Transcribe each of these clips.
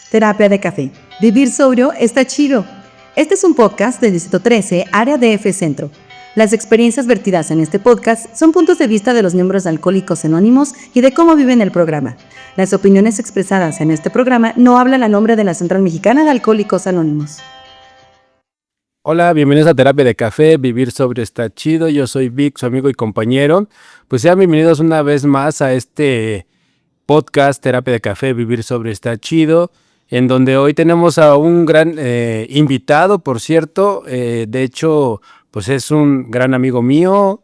Terapia de café. Vivir sobrio está chido. Este es un podcast del Distrito 13, Área DF Centro. Las experiencias vertidas en este podcast son puntos de vista de los miembros de Alcohólicos Anónimos y de cómo viven el programa. Las opiniones expresadas en este programa no hablan a nombre de la Central Mexicana de Alcohólicos Anónimos. Hola, bienvenidos a Terapia de Café, Vivir Sobre está chido. Yo soy Vic, su amigo y compañero. Pues sean bienvenidos una vez más a este podcast Terapia de Café, Vivir Sobre está chido, en donde hoy tenemos a un gran invitado, por cierto. De hecho, pues es un gran amigo mío.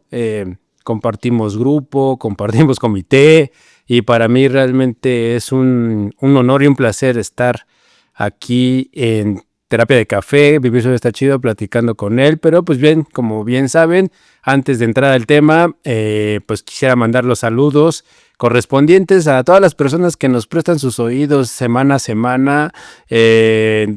Compartimos grupo, compartimos comité, y para mí realmente es un honor y un placer estar aquí en Terapia de Café, Vivir Sobre está chido, platicando con él. Pero pues bien, como bien saben, antes de entrar al tema, pues quisiera mandar los saludos correspondientes a todas las personas que nos prestan sus oídos semana a semana,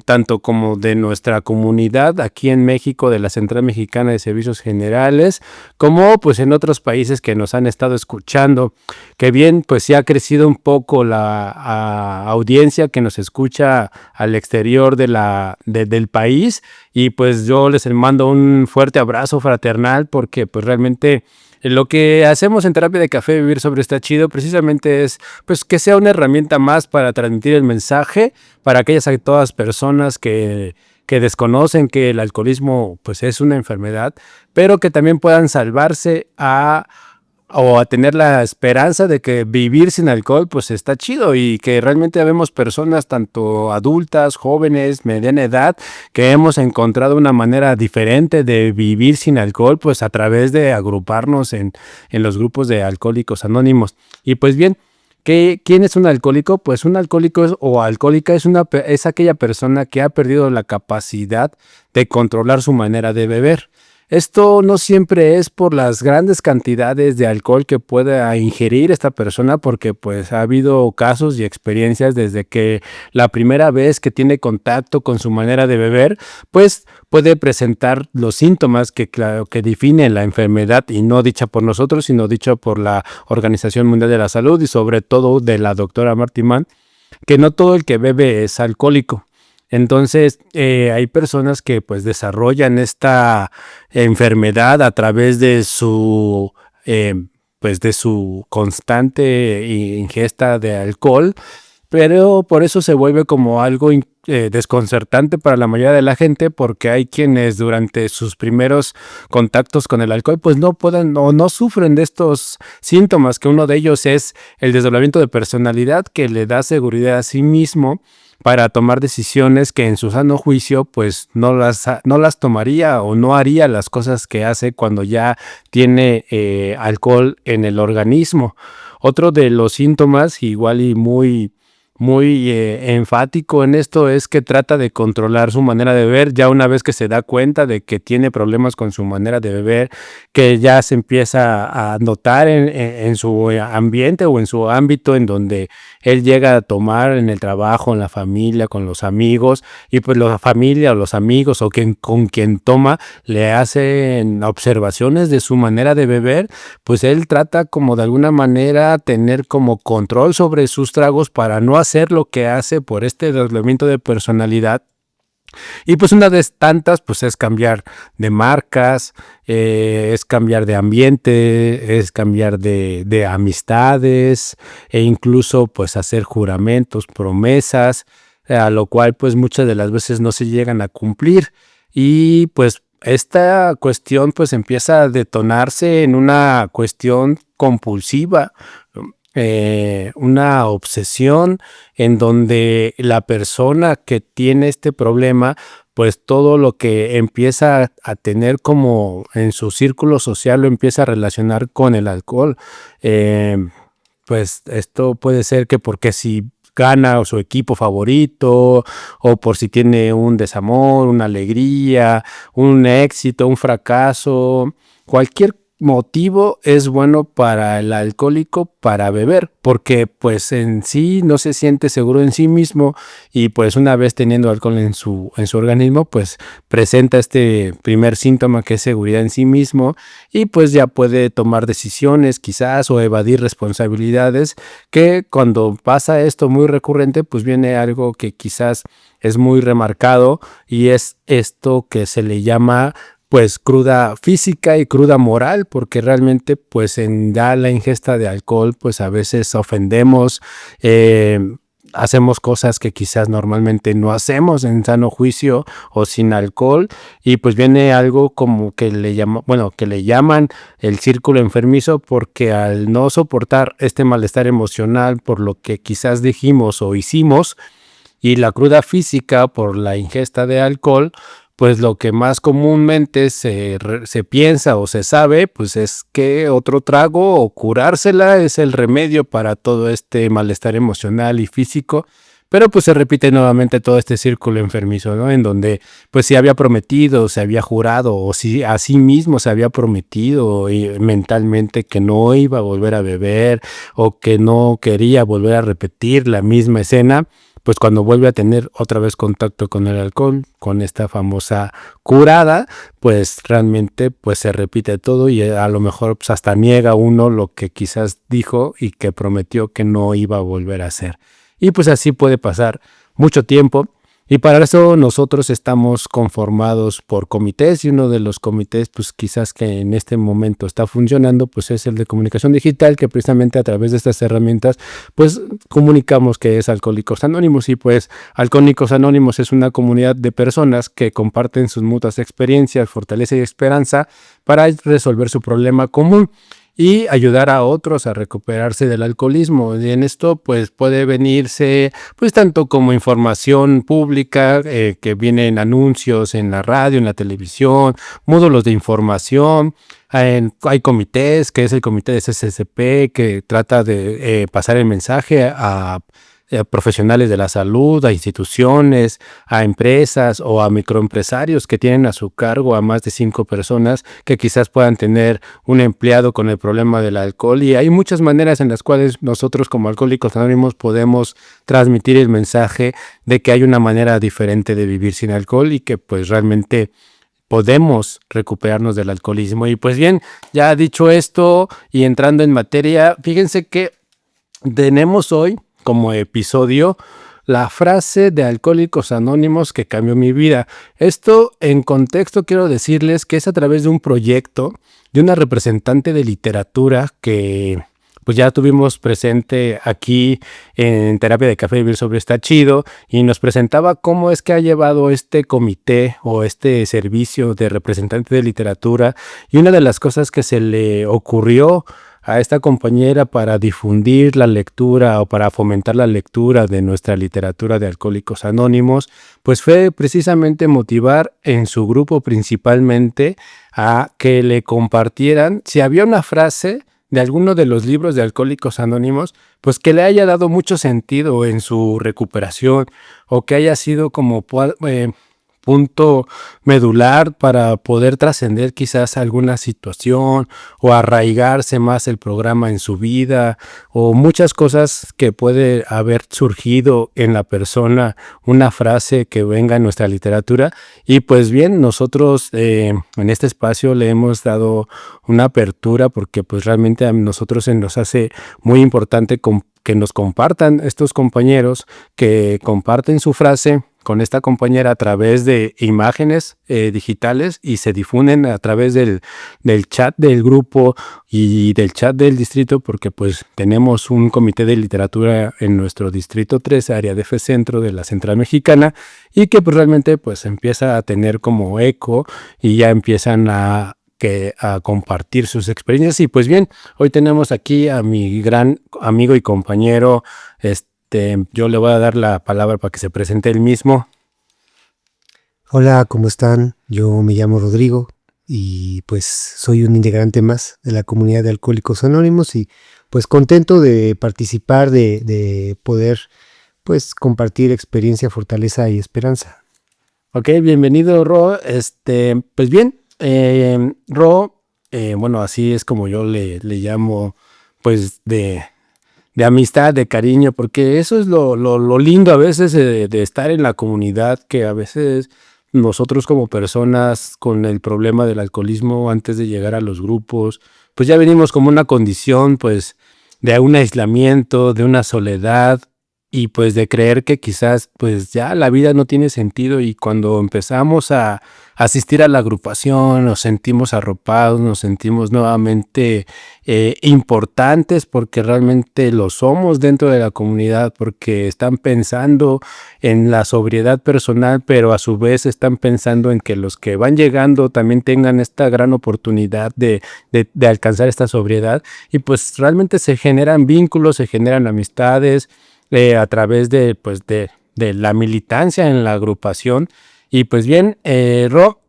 tanto como de nuestra comunidad aquí en México, de la Central Mexicana de Servicios Generales, como pues en otros países que nos han estado escuchando. Que bien, pues sí ha crecido un poco la audiencia que nos escucha al exterior del país, y pues yo les mando un fuerte abrazo fraternal, porque pues realmente lo que hacemos en Terapia de Café, Vivir Sobre está chido, precisamente es pues que sea una herramienta más para transmitir el mensaje para aquellas a todas personas que desconocen que el alcoholismo pues es una enfermedad, pero que también puedan salvarse a tener la esperanza de que vivir sin alcohol pues está chido, y que realmente vemos personas tanto adultas, jóvenes, mediana edad, que hemos encontrado una manera diferente de vivir sin alcohol, pues a través de agruparnos en los grupos de Alcohólicos Anónimos. Y pues bien, ¿quién es un alcohólico? Pues un alcohólico o alcohólica es aquella persona que ha perdido la capacidad de controlar su manera de beber. Esto no siempre es por las grandes cantidades de alcohol que pueda ingerir esta persona, porque pues ha habido casos y experiencias desde que la primera vez que tiene contacto con su manera de beber, pues puede presentar los síntomas que definen la enfermedad, y no dicha por nosotros, sino dicha por la Organización Mundial de la Salud, y sobre todo de la doctora Marty Mann, que no todo el que bebe es alcohólico. Entonces, hay personas que pues desarrollan esta enfermedad a través de su constante ingesta de alcohol, pero por eso se vuelve como algo desconcertante para la mayoría de la gente, porque hay quienes durante sus primeros contactos con el alcohol pues no pueden o no sufren de estos síntomas, que uno de ellos es el desdoblamiento de personalidad, que le da seguridad a sí mismo para tomar decisiones que en su sano juicio pues no las tomaría, o no haría las cosas que hace cuando ya tiene alcohol en el organismo. Otro de los síntomas, igual y muy enfático en esto, es que trata de controlar su manera de beber. Ya una vez que se da cuenta de que tiene problemas con su manera de beber, que ya se empieza a notar en su ambiente o en su ámbito en donde él llega a tomar, en el trabajo, en la familia, con los amigos, y pues la familia o los amigos o con quien toma le hacen observaciones de su manera de beber, pues él trata como de alguna manera tener como control sobre sus tragos para no hacer lo que hace por este desdoblamiento de personalidad. Y pues una de tantas pues es cambiar de marcas, es cambiar de ambiente, es cambiar de amistades, e incluso pues hacer juramentos, promesas, a lo cual pues muchas de las veces no se llegan a cumplir. Y pues esta cuestión pues empieza a detonarse en una cuestión compulsiva, una obsesión, en donde la persona que tiene este problema pues todo lo que empieza a tener como en su círculo social lo empieza a relacionar con el alcohol. Pues esto puede ser que porque si gana su equipo favorito, o por si tiene un desamor, una alegría, un éxito, un fracaso, cualquier motivo es bueno para el alcohólico para beber? Porque pues en sí no se siente seguro en sí mismo y pues una vez teniendo alcohol en su organismo pues presenta este primer síntoma que es seguridad en sí mismo y pues ya puede tomar decisiones quizás o evadir responsabilidades, que cuando pasa esto muy recurrente pues viene algo que quizás es muy remarcado y es esto que se le llama pues cruda física y cruda moral, porque realmente pues en ya la ingesta de alcohol pues a veces ofendemos, hacemos cosas que quizás normalmente no hacemos en sano juicio o sin alcohol, y pues viene algo como que le llaman el círculo enfermizo, porque al no soportar este malestar emocional por lo que quizás dijimos o hicimos, y la cruda física por la ingesta de alcohol, pues lo que más comúnmente se piensa o se sabe, pues es que otro trago o curársela es el remedio para todo este malestar emocional y físico. Pero pues se repite nuevamente todo este círculo enfermizo, ¿no? En donde pues se había prometido, se había jurado o si a sí mismo se había prometido mentalmente que no iba a volver a beber o que no quería volver a repetir la misma escena, pues cuando vuelve a tener otra vez contacto con el alcohol, con esta famosa curada, pues realmente pues se repite todo y a lo mejor pues hasta niega uno lo que quizás dijo y que prometió que no iba a volver a hacer. Y pues así puede pasar mucho tiempo. Y para eso nosotros estamos conformados por comités, y uno de los comités pues quizás que en este momento está funcionando pues es el de comunicación digital, que precisamente a través de estas herramientas pues comunicamos que es Alcohólicos Anónimos. Y pues Alcohólicos Anónimos es una comunidad de personas que comparten sus mutuas experiencias, fortaleza y esperanza para resolver su problema común y ayudar a otros a recuperarse del alcoholismo. Y en esto pues puede venirse pues tanto como información pública, que vienen anuncios en la radio, en la televisión, módulos de información. Hay comités, que es el comité de CCCP, que trata de pasar el mensaje a profesionales de la salud, a instituciones, a empresas o a microempresarios que tienen a su cargo a más de 5 personas que quizás puedan tener un empleado con el problema del alcohol. Y hay muchas maneras en las cuales nosotros como Alcohólicos Anónimos podemos transmitir el mensaje de que hay una manera diferente de vivir sin alcohol y que pues realmente podemos recuperarnos del alcoholismo. Y pues bien, ya dicho esto y entrando en materia, fíjense que tenemos hoy como episodio la frase de Alcohólicos Anónimos que cambió mi vida. Esto en contexto quiero decirles que es a través de un proyecto de una representante de literatura que pues ya tuvimos presente aquí en Terapia de Café Vivir Sobre Está Chido, y nos presentaba cómo es que ha llevado este comité o este servicio de representante de literatura. Y una de las cosas que se le ocurrió a esta compañera para difundir la lectura o para fomentar la lectura de nuestra literatura de Alcohólicos Anónimos, pues fue precisamente motivar en su grupo principalmente a que le compartieran si había una frase de alguno de los libros de Alcohólicos Anónimos, pues que le haya dado mucho sentido en su recuperación o que haya sido como punto medular para poder trascender quizás alguna situación o arraigarse más el programa en su vida, o muchas cosas que puede haber surgido en la persona, una frase que venga en nuestra literatura. Y pues bien, nosotros en este espacio le hemos dado una apertura porque pues realmente a nosotros se nos hace muy importante que nos compartan estos compañeros, que comparten su frase con esta compañera a través de imágenes digitales y se difunden a través del chat del grupo y del chat del distrito, porque pues tenemos un comité de literatura en nuestro distrito 13, área de F Centro de la Central Mexicana, y que pues realmente pues empieza a tener como eco y ya empiezan a compartir sus experiencias. Y pues bien, hoy tenemos aquí a mi gran amigo y compañero, yo le voy a dar la palabra para que se presente él mismo. Hola, ¿cómo están? Yo me llamo Rodrigo y pues soy un integrante más de la comunidad de Alcohólicos Anónimos y pues contento de participar, de poder pues compartir experiencia, fortaleza y esperanza. Ok, bienvenido, Ro. Pues bien, Ro bueno, así es como yo le llamo, pues de amistad, de cariño, porque eso es lo lindo a veces de estar en la comunidad, que a veces nosotros como personas con el problema del alcoholismo antes de llegar a los grupos, pues ya venimos como una condición pues de un aislamiento, de una soledad y pues de creer que quizás pues ya la vida no tiene sentido y cuando empezamos a asistir a la agrupación nos sentimos arropados, nos sentimos nuevamente importantes porque realmente lo somos dentro de la comunidad, porque están pensando en la sobriedad personal, pero a su vez están pensando en que los que van llegando también tengan esta gran oportunidad de alcanzar esta sobriedad y pues realmente se generan vínculos, se generan amistades a través pues de la militancia en la agrupación. Y pues bien, Ro,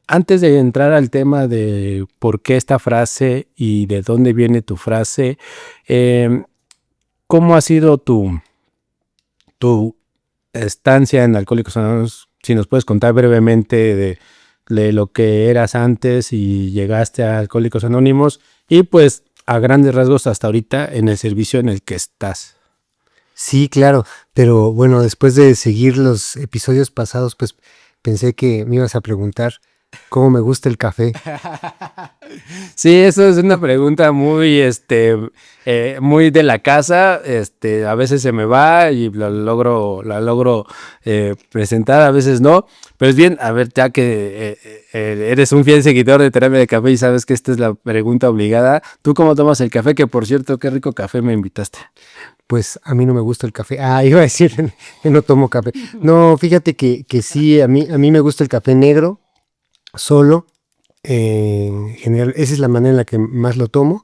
antes de entrar al tema de por qué esta frase y de dónde viene tu frase, ¿cómo ha sido tu estancia en Alcohólicos Anónimos? Si nos puedes contar brevemente de lo que eras antes y llegaste a Alcohólicos Anónimos y pues a grandes rasgos hasta ahorita en el servicio en el que estás. Sí, claro, pero bueno, después de seguir los episodios pasados, pues pensé que me ibas a preguntar cómo me gusta el café. Sí, eso es una pregunta muy, muy de la casa. A veces se me va y la logro presentar, a veces no. Pero es bien, a ver, ya que eres un fiel seguidor de Terapia de Café y sabes que esta es la pregunta obligada. ¿Tú cómo tomas el café? Que por cierto, qué rico café me invitaste. Pues a mí no me gusta el café. Iba a decir que no tomo café. No, fíjate que sí, a mí me gusta el café negro, solo. En general, esa es la manera en la que más lo tomo.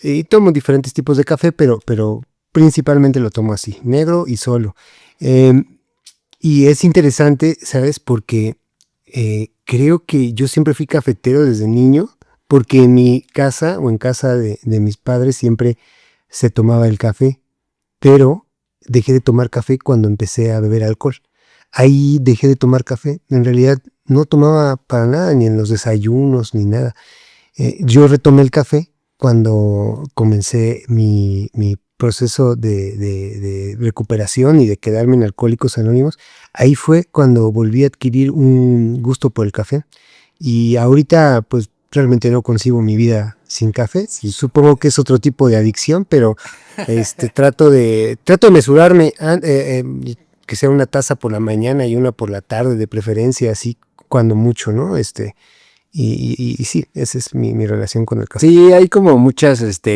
Y tomo diferentes tipos de café, pero principalmente lo tomo así, negro y solo. Y es interesante, ¿sabes? Porque creo que yo siempre fui cafetero desde niño, porque en mi casa o en casa de mis padres siempre se tomaba el café. Pero dejé de tomar café cuando empecé a beber alcohol. Ahí dejé de tomar café. En realidad no tomaba para nada, ni en los desayunos, ni nada. Yo retomé el café cuando comencé mi proceso de recuperación y de quedarme en Alcohólicos Anónimos. Ahí fue cuando volví a adquirir un gusto por el café. Y ahorita pues realmente no concibo mi vida sin café. Supongo que es otro tipo de adicción, pero trato de mesurarme, que sea una taza por la mañana y una por la tarde de preferencia, así cuando mucho, ¿no? Y sí, esa es mi relación con el café. Sí, hay como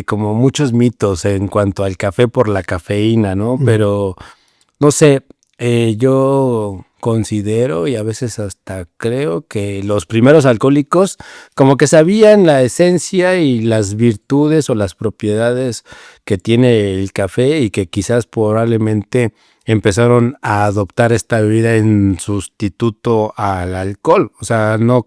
como muchos mitos en cuanto al café por la cafeína, ¿no? Pero no sé, yo considero y a veces hasta creo que los primeros alcohólicos como que sabían la esencia y las virtudes o las propiedades que tiene el café y que quizás probablemente empezaron a adoptar esta bebida en sustituto al alcohol. O sea, no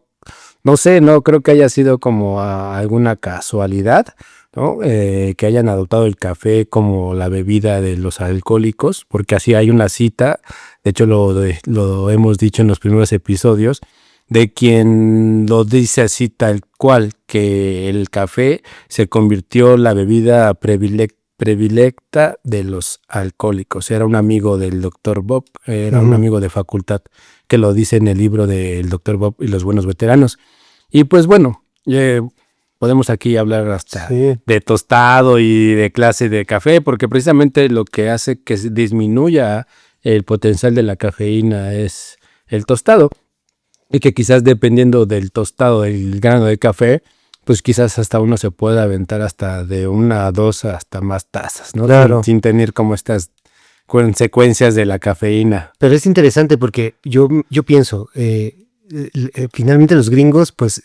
sé, no creo que haya sido como alguna casualidad, ¿no? Que hayan adoptado el café como la bebida de los alcohólicos, porque así hay una cita, de hecho lo hemos dicho en los primeros episodios, de quien lo dice así tal cual, que el café se convirtió en la bebida predilecta de los alcohólicos. Era un amigo del Dr. Bob, era un amigo de facultad, que lo dice en el libro del Dr. Bob y los buenos veteranos. Y pues bueno, podemos aquí hablar hasta de tostado y de clase de café, porque precisamente lo que hace que disminuya el potencial de la cafeína es el tostado. Y que quizás dependiendo del tostado, del grano de café, pues quizás hasta uno se pueda aventar hasta de 1 a 2 hasta más tazas, ¿no? Claro. Sin tener como estas consecuencias de la cafeína. Pero es interesante porque yo pienso, finalmente los gringos pues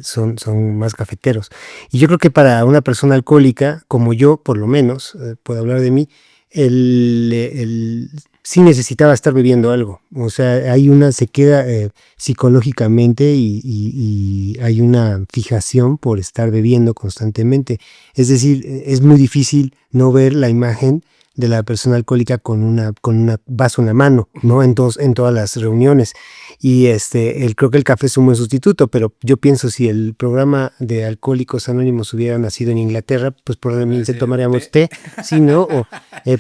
son más cafeteros. Y yo creo que para una persona alcohólica, como yo por lo menos, puedo hablar de mí, sí necesitaba estar bebiendo algo. O sea, se queda psicológicamente y hay una fijación por estar bebiendo constantemente. Es decir, es muy difícil no ver la imagen de la persona alcohólica con una vaso en la mano, ¿no? En todas las reuniones. Y creo que el café es un buen sustituto, pero yo pienso si el programa de Alcohólicos Anónimos hubiera nacido en Inglaterra, pues probablemente tomaríamos té, sí, ¿no?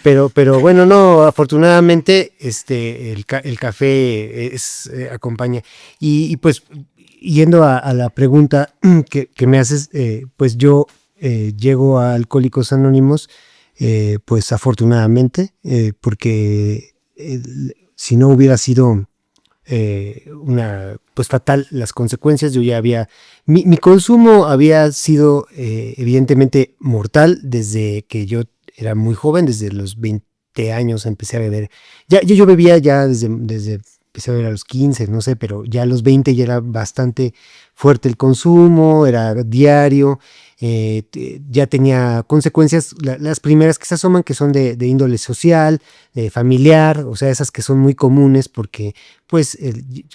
Pero bueno, no, afortunadamente el café acompaña. Y pues yendo a la pregunta que me haces, pues yo llego a Alcohólicos Anónimos, pues afortunadamente, porque si no hubiera sido pues fatal las consecuencias, yo ya había, mi consumo había sido evidentemente mortal desde que yo era muy joven, desde los 20 años empecé a beber. Yo bebía ya desde empecé a beber a los 15, no sé, pero ya a los 20 ya era bastante fuerte el consumo, era diario, ya tenía consecuencias, las primeras que se asoman, que son de índole social, familiar, o sea, esas que son muy comunes porque pues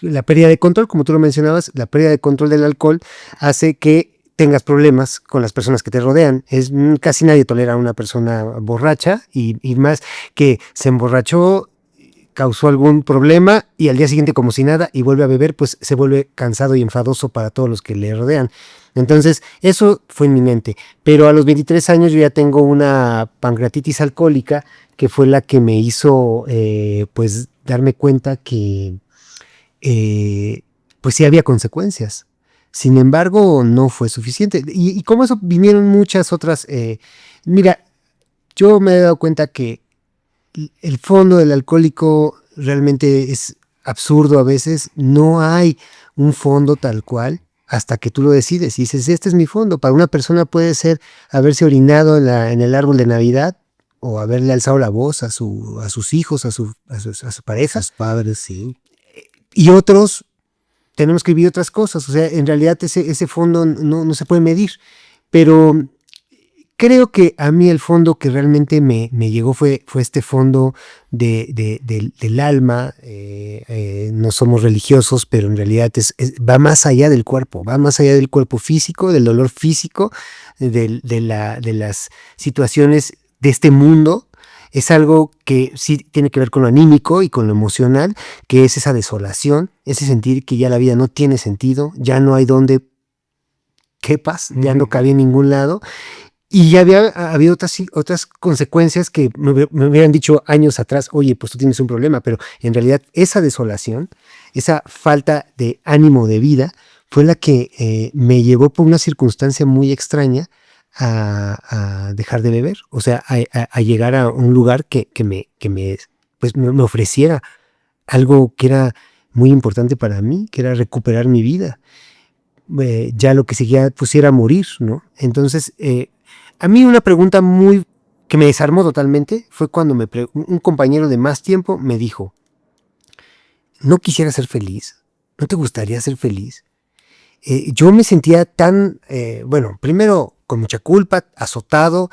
la pérdida de control, como tú lo mencionabas, la pérdida de control del alcohol hace que tengas problemas con las personas que te rodean. Casi nadie tolera a una persona borracha y más que se emborrachó, causó algún problema y al día siguiente como si nada y vuelve a beber, pues se vuelve cansado y enfadoso para todos los que le rodean. Entonces eso fue en mi mente, pero a los 23 años yo ya tengo una pancreatitis alcohólica que fue la que me hizo pues darme cuenta que pues sí había consecuencias. Sin embargo, no fue suficiente. Y como eso vinieron muchas otras. Mira, yo me he dado cuenta que el fondo del alcohólico realmente es absurdo a veces. No hay un fondo tal cual hasta que tú lo decides y dices, este es mi fondo. Para una persona puede ser haberse orinado en el árbol de Navidad o haberle alzado la voz a sus hijos, a su pareja. A sus padres, sí. Y otros tenemos que vivir otras cosas. O sea, en realidad ese fondo no se puede medir. Pero creo que a mí el fondo que realmente me llegó fue este fondo del alma. No somos religiosos, pero en realidad va más allá del cuerpo, va más allá del cuerpo físico, del dolor físico, de las situaciones de este mundo. Es algo que sí tiene que ver con lo anímico y con lo emocional, que es esa desolación, ese sentir que ya la vida no tiene sentido, ya no hay donde quepas, ya no cabía en ningún lado. Y ya había otras consecuencias que me hubieran dicho años atrás, oye, pues tú tienes un problema, pero en realidad esa desolación, esa falta de ánimo de vida, fue la que me llevó por una circunstancia muy extraña a dejar de beber, o sea, a llegar a un lugar que me ofreciera algo que era muy importante para mí, que era recuperar mi vida. Ya lo que seguía pues era morir, ¿no? Entonces, a mí una pregunta que me desarmó totalmente fue cuando un compañero de más tiempo me dijo, ¿no quisieras ser feliz? ¿No te gustaría ser feliz? Yo me sentía tan, bueno, primero con mucha culpa, azotado,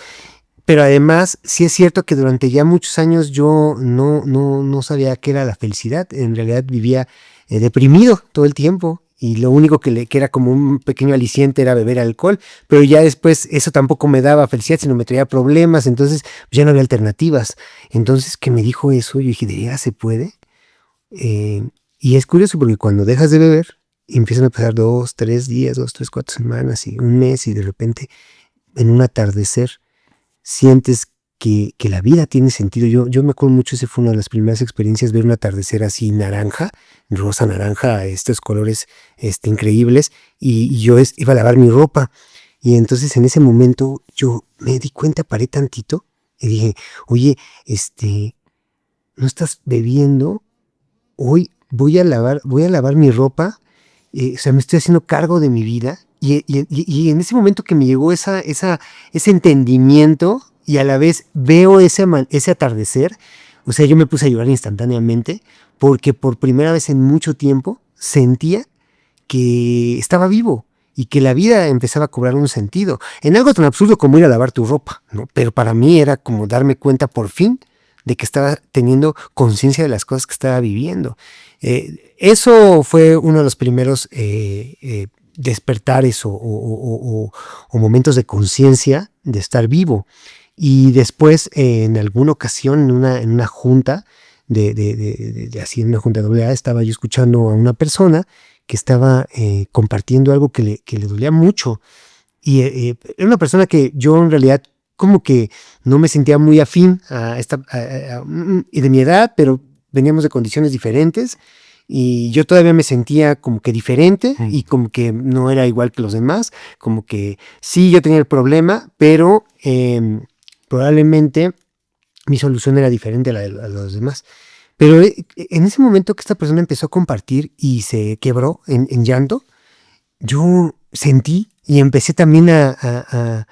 pero además sí es cierto que durante ya muchos años yo no sabía qué era la felicidad. En realidad vivía deprimido todo el tiempo. Y lo único que era como un pequeño aliciente era beber alcohol, pero ya después eso tampoco me daba felicidad, sino me traía problemas, entonces ya no había alternativas. Entonces que me dijo eso, yo dije, ¿de verdad se puede? Y es curioso porque cuando dejas de beber, empiezan a pasar 2, 3 días, 2, 3, 4 semanas y un mes y de repente en un atardecer sientes que la vida tiene sentido. Yo me acuerdo mucho, esa fue una de las primeras experiencias, ver un atardecer así naranja, rosa, naranja, estos colores increíbles, y yo iba a lavar mi ropa, y entonces en ese momento yo me di cuenta, paré tantito, y dije, oye, ¿no estás bebiendo? Hoy voy a lavar mi ropa, o sea, me estoy haciendo cargo de mi vida, y en ese momento que me llegó ese entendimiento, y a la vez veo ese atardecer, o sea, yo me puse a llorar instantáneamente porque por primera vez en mucho tiempo sentía que estaba vivo y que la vida empezaba a cobrar un sentido. En algo tan absurdo como ir a lavar tu ropa, ¿no? Pero para mí era como darme cuenta por fin de que estaba teniendo conciencia de las cosas que estaba viviendo. Eso fue uno de los primeros despertares o momentos de conciencia de estar vivo. Y después, en alguna ocasión, en una junta, así en una junta de AA, estaba yo escuchando a una persona que estaba compartiendo algo que le dolía mucho. Y era una persona que yo en realidad como que no me sentía muy afín y de mi edad, pero veníamos de condiciones diferentes y yo todavía me sentía como que diferente y como que no era igual que los demás, como que sí yo tenía el problema, pero probablemente mi solución era diferente a la de los demás. Pero en ese momento que esta persona empezó a compartir y se quebró en llanto, yo sentí y empecé también a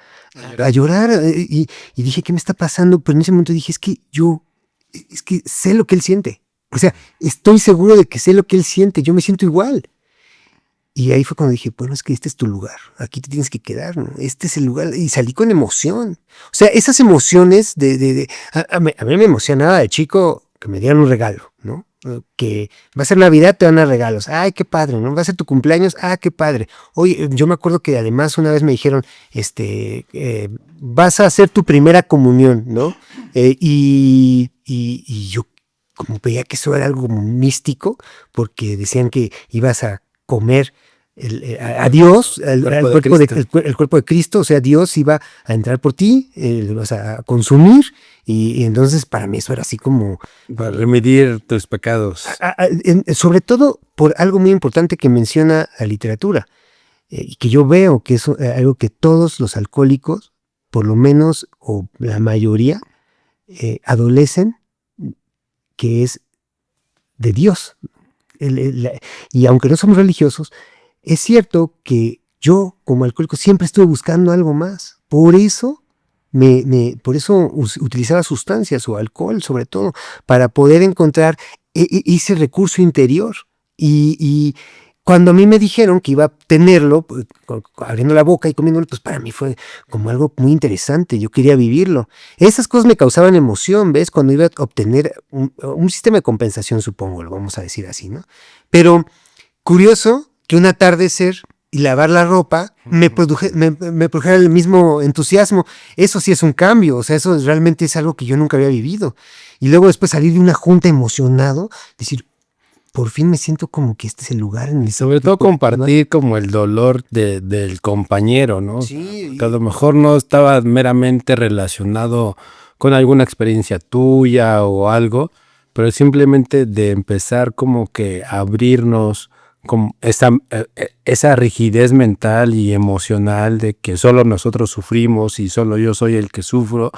llorar y dije, ¿qué me está pasando? Pero en ese momento dije, es que sé lo que él siente. O sea, estoy seguro de que sé lo que él siente, yo me siento igual. Y ahí fue cuando dije, bueno, es que este es tu lugar, aquí te tienes que quedar, ¿no? Este es el lugar. Y salí con emoción. O sea, esas emociones a mí me emocionaba de chico que me dieran un regalo, ¿no? Que va a ser Navidad, te van a dar regalos. Ay, qué padre, ¿no? Va a ser tu cumpleaños, qué padre. Oye, yo me acuerdo que además una vez me dijeron, vas a hacer tu primera comunión, ¿no? Y yo como veía que eso era algo como místico, porque decían que ibas a comer a Dios, el cuerpo de Cristo, o sea, Dios iba a entrar por ti, lo vas a consumir, y entonces para mí eso era así como... Para remediar tus pecados. Sobre todo por algo muy importante que menciona la literatura, y que yo veo que es algo que todos los alcohólicos, por lo menos, o la mayoría, adolecen, que es de Dios. Y aunque no somos religiosos, es cierto que yo como alcohólico siempre estuve buscando algo más. Por eso utilizaba sustancias o alcohol sobre todo para poder encontrar ese recurso interior. Y cuando a mí me dijeron que iba a tenerlo, pues, abriendo la boca y comiéndolo, pues para mí fue como algo muy interesante. Yo quería vivirlo. Esas cosas me causaban emoción, ¿ves? Cuando iba a obtener un sistema de compensación, supongo, lo vamos a decir así, ¿no? Pero curioso que un atardecer y lavar la ropa me produjera el mismo entusiasmo. Eso sí es un cambio, o sea, eso realmente es algo que yo nunca había vivido. Y luego después salir de una junta emocionado, decir, por fin me siento como que este es el lugar en el que... Sobre todo compartir como el dolor del compañero, ¿no? Sí. Que a lo mejor no estaba meramente relacionado con alguna experiencia tuya o algo, pero simplemente de empezar como que a abrirnos con esa rigidez mental y emocional de que solo nosotros sufrimos y solo yo soy el que sufro,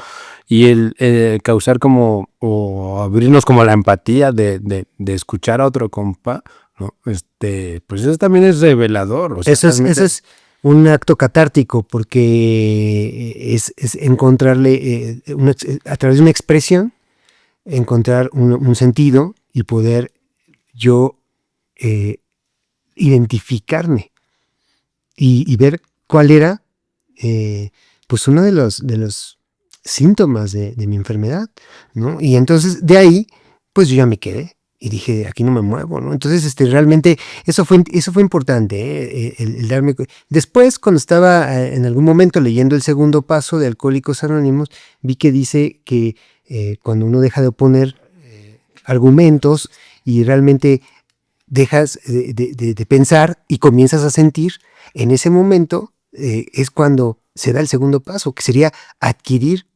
y el causar como, o abrirnos como la empatía de escuchar a otro compa, ¿no? Pues eso también es revelador. O sea, eso es un acto catártico, porque es encontrarle, a través de una expresión, encontrar un sentido y poder yo identificarme y ver cuál era pues uno de los síntomas de mi enfermedad, ¿no? Y entonces de ahí pues yo ya me quedé y dije, aquí no me muevo, ¿no? Entonces realmente eso fue importante, el darme... Después, cuando estaba en algún momento leyendo el segundo paso de Alcohólicos Anónimos, vi que dice que cuando uno deja de oponer argumentos y realmente dejas de pensar y comienzas a sentir, en ese momento es cuando se da el segundo paso, que sería adquirir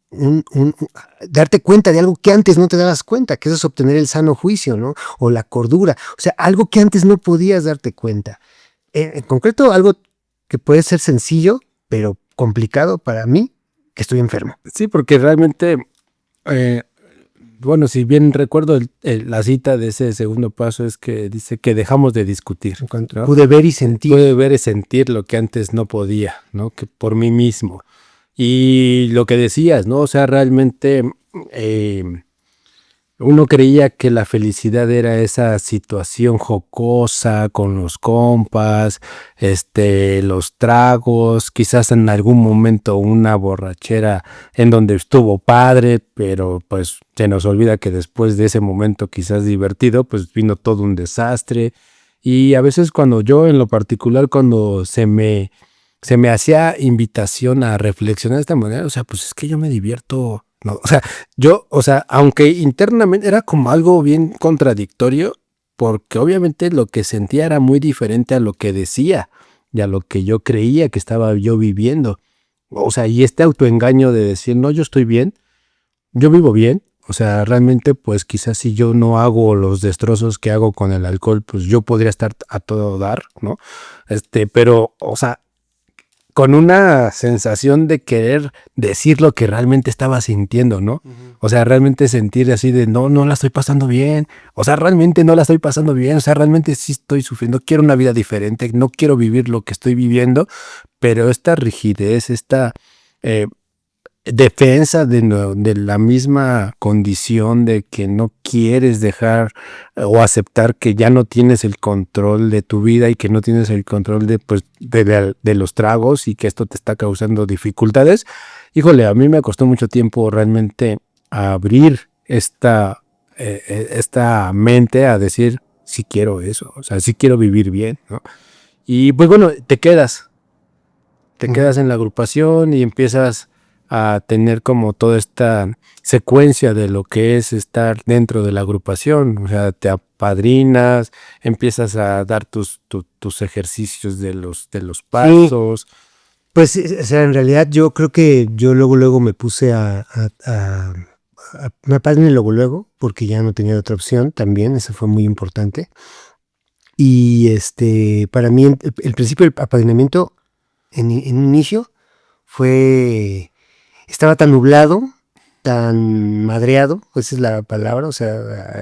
darte cuenta de algo que antes no te dabas cuenta, que eso es obtener el sano juicio, ¿no? O la cordura, o sea, algo que antes no podías darte cuenta. En concreto, algo que puede ser sencillo, pero complicado para mí, que estoy enfermo. Sí, porque realmente... bueno, si bien recuerdo la cita de ese segundo paso es que dice que dejamos de discutir, ¿no? Pude ver y sentir. Pude ver y sentir lo que antes no podía, ¿no? Que por mí mismo. Y lo que decías, ¿no? O sea, realmente uno creía que la felicidad era esa situación jocosa con los compas, los tragos, quizás en algún momento una borrachera en donde estuvo padre, pero pues se nos olvida que después de ese momento quizás divertido, pues vino todo un desastre. Y a veces cuando yo en lo particular, cuando se me se me hacía invitación a reflexionar de esta manera. O sea, pues es que yo me divierto, ¿no? O sea, aunque internamente era como algo bien contradictorio, porque obviamente lo que sentía era muy diferente a lo que decía y a lo que yo creía que estaba yo viviendo. O sea, y este autoengaño de decir, no, yo estoy bien, yo vivo bien. O sea, realmente, pues quizás si yo no hago los destrozos que hago con el alcohol, pues yo podría estar a todo dar, ¿no? Pero, o sea, con una sensación de querer decir lo que realmente estaba sintiendo, ¿no? O sea, realmente sentir así de, no la estoy pasando bien. O sea, realmente no la estoy pasando bien. O sea, realmente sí estoy sufriendo. Quiero una vida diferente. No quiero vivir lo que estoy viviendo. Pero esta rigidez, esta defensa de la misma condición de que no quieres dejar o aceptar que ya no tienes el control de tu vida y que no tienes el control de los tragos y que esto te está causando dificultades. Híjole, a mí me costó mucho tiempo realmente abrir esta mente a decir, sí quiero eso, o sea, sí quiero vivir bien, ¿no? Y pues bueno, te quedas en la agrupación y empiezas a tener como toda esta secuencia de lo que es estar dentro de la agrupación. O sea, te apadrinas, empiezas a dar tus ejercicios de los pasos. Sí. Pues, o sea, en realidad yo creo que yo luego me puse me apadriné luego, porque ya no tenía otra opción también, eso fue muy importante. Y para mí el principio del apadrinamiento en un inicio estaba tan nublado, tan madreado, esa es la palabra, o sea,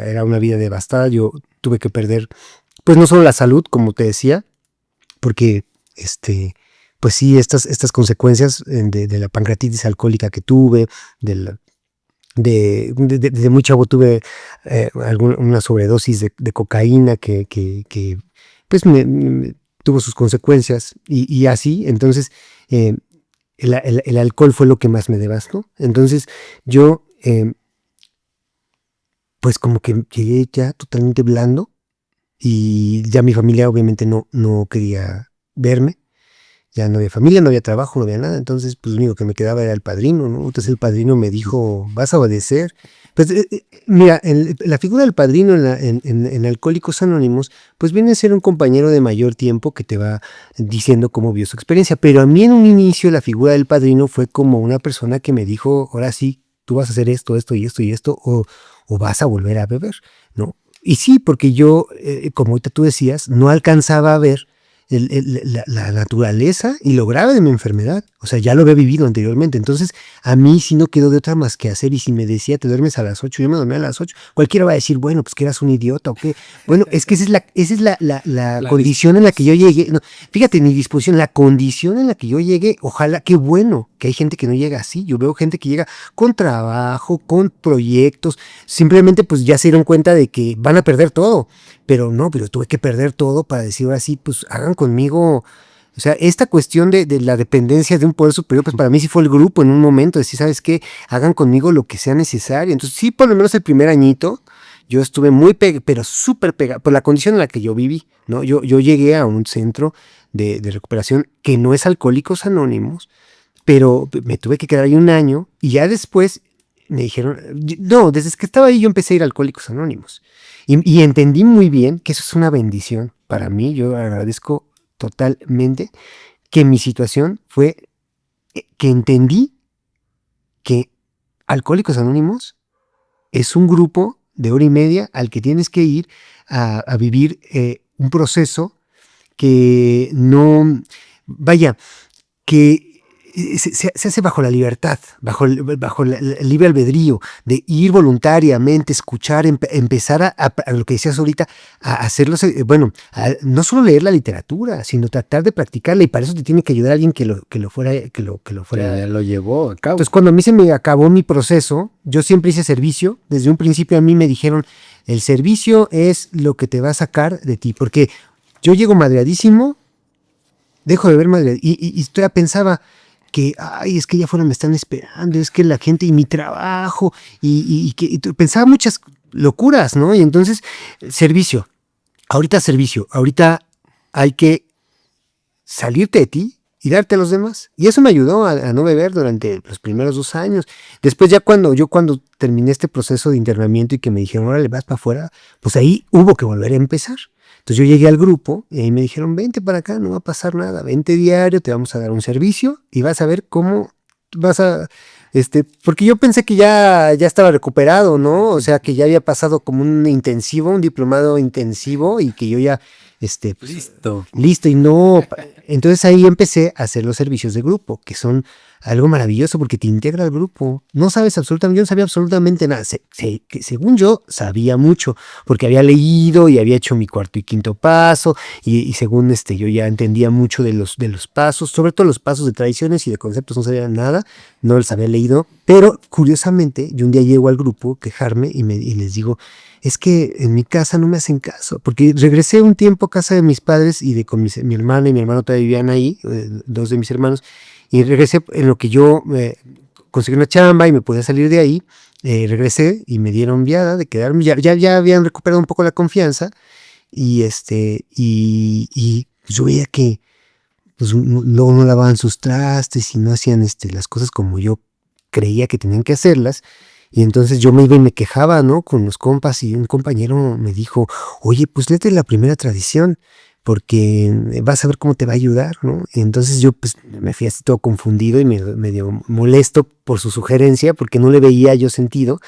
era una vida devastada. Yo tuve que perder, pues no solo la salud, como te decía, porque pues sí, estas consecuencias de la pancreatitis alcohólica que tuve, desde muy chavo tuve una sobredosis de cocaína que pues tuvo sus consecuencias y así. Entonces el alcohol fue lo que más me devastó. Entonces yo pues como que llegué ya totalmente blando y ya mi familia obviamente no quería verme. Ya no había familia, no había trabajo, no había nada. Entonces, pues lo único que me quedaba era el padrino, ¿no? Entonces el padrino me dijo, vas a obedecer. Pues mira, la figura del padrino en Alcohólicos Anónimos, pues viene a ser un compañero de mayor tiempo que te va diciendo cómo vio su experiencia. Pero a mí en un inicio la figura del padrino fue como una persona que me dijo, ahora sí, tú vas a hacer esto, esto y esto y esto, o vas a volver a beber, ¿no? Y sí, porque yo, como ahorita tú decías, no alcanzaba a ver la naturaleza y lo grave de mi enfermedad. O sea, ya lo había vivido anteriormente. Entonces, a mí sí no quedó de otra más que hacer. Y si me decía, te duermes a las 8, yo me dormía a las 8. Cualquiera va a decir, bueno, pues que eras un idiota o qué. Bueno, es que esa es la condición en la que yo llegué. No, fíjate, mi disposición, la condición en la que yo llegué, ojalá, qué bueno que hay gente que no llega así. Yo veo gente que llega con trabajo, con proyectos. Simplemente, pues ya se dieron cuenta de que van a perder todo. Pero no, pero tuve que perder todo para decir ahora sí, pues hagan conmigo. O sea, esta cuestión de la dependencia de un poder superior, pues para mí sí fue el grupo en un momento, decir, ¿sabes qué? Hagan conmigo lo que sea necesario. Entonces sí, por lo menos el primer añito, yo estuve muy pero súper pegado, por la condición en la que yo viví, ¿no? Yo llegué a un centro de recuperación que no es Alcohólicos Anónimos, pero me tuve que quedar ahí un año y ya después me dijeron, no, desde que estaba ahí yo empecé a ir a Alcohólicos Anónimos. Y entendí muy bien que eso es una bendición para mí. Yo agradezco totalmente que mi situación fue que entendí que Alcohólicos Anónimos es un grupo de hora y media al que tienes que ir a vivir un proceso que no, vaya, que se hace bajo la libertad, bajo el libre albedrío, de ir voluntariamente, escuchar, empezar a lo que decías ahorita, a hacerlo, bueno, no solo leer la literatura, sino tratar de practicarla, y para eso te tiene que ayudar alguien que lo fuera. Que lo llevó a cabo. Entonces, cuando a mí se me acabó mi proceso, yo siempre hice servicio. Desde un principio a mí me dijeron, el servicio es lo que te va a sacar de ti, porque yo llego madreadísimo, dejo de ver madreadísimo, y todavía pensaba que, ay, es que allá afuera me están esperando, es que la gente y mi trabajo, y pensaba muchas locuras, ¿no? Y entonces, servicio, ahorita hay que salirte de ti y darte a los demás. Y eso me ayudó a no beber durante los primeros 2 años. Después ya cuando terminé este proceso de internamiento y que me dijeron, órale, vas para afuera, pues ahí hubo que volver a empezar. Entonces yo llegué al grupo y ahí me dijeron, vente para acá, no va a pasar nada, vente diario, te vamos a dar un servicio y vas a ver cómo vas a... porque yo pensé que ya estaba recuperado, ¿no? O sea, que ya había pasado como un intensivo, un diplomado intensivo y que yo ya... Listo, y no. Entonces ahí empecé a hacer los servicios de grupo, que son algo maravilloso porque te integra al grupo. No sabes absolutamente, yo no sabía absolutamente nada. Que según yo sabía mucho, porque había leído y había hecho mi 4º y 5º paso, y según yo ya entendía mucho de los pasos, sobre todo los pasos de tradiciones y de conceptos, no sabía nada, no los había leído. Pero curiosamente, yo un día llego al grupo a quejarme y les digo, es que en mi casa no me hacen caso, porque regresé un tiempo a casa de mis padres y con mi hermana y mi hermano todavía vivían ahí, 2 de mis hermanos, y regresé en lo que yo conseguí una chamba y me pude salir de ahí. Regresé y me dieron viada de quedarme, ya habían recuperado un poco la confianza y yo veía que pues, luego no lavaban sus trastes y no hacían las cosas como yo creía que tenían que hacerlas. Y entonces yo me iba y me quejaba, ¿no? Con los compas, y un compañero me dijo, oye, pues léete la primera tradición, porque vas a ver cómo te va a ayudar, ¿no? Y entonces yo pues me fui así todo confundido y medio molesto por su sugerencia, porque no le veía yo sentido.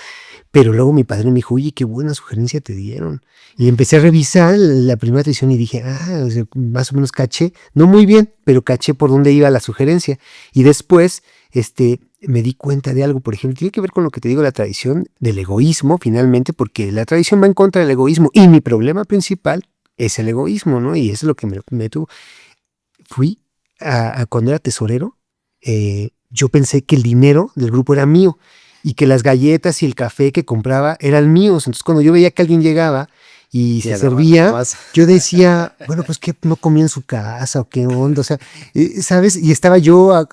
Pero luego mi padre me dijo, oye, qué buena sugerencia te dieron. Y empecé a revisar la primera tradición y dije, o sea, más o menos caché, no muy bien, pero caché por dónde iba la sugerencia. Y después, me di cuenta de algo, por ejemplo, tiene que ver con lo que te digo, la tradición del egoísmo, finalmente, porque la tradición va en contra del egoísmo. Y mi problema principal es el egoísmo, ¿no? Y eso es lo que me tuvo. Fui cuando era tesorero, yo pensé que el dinero del grupo era mío, y que las galletas y el café que compraba eran míos. Entonces cuando yo veía que alguien llegaba y se servía, yo decía, bueno, pues que no comía en su casa o qué onda, o sea, ¿sabes? Y estaba yo a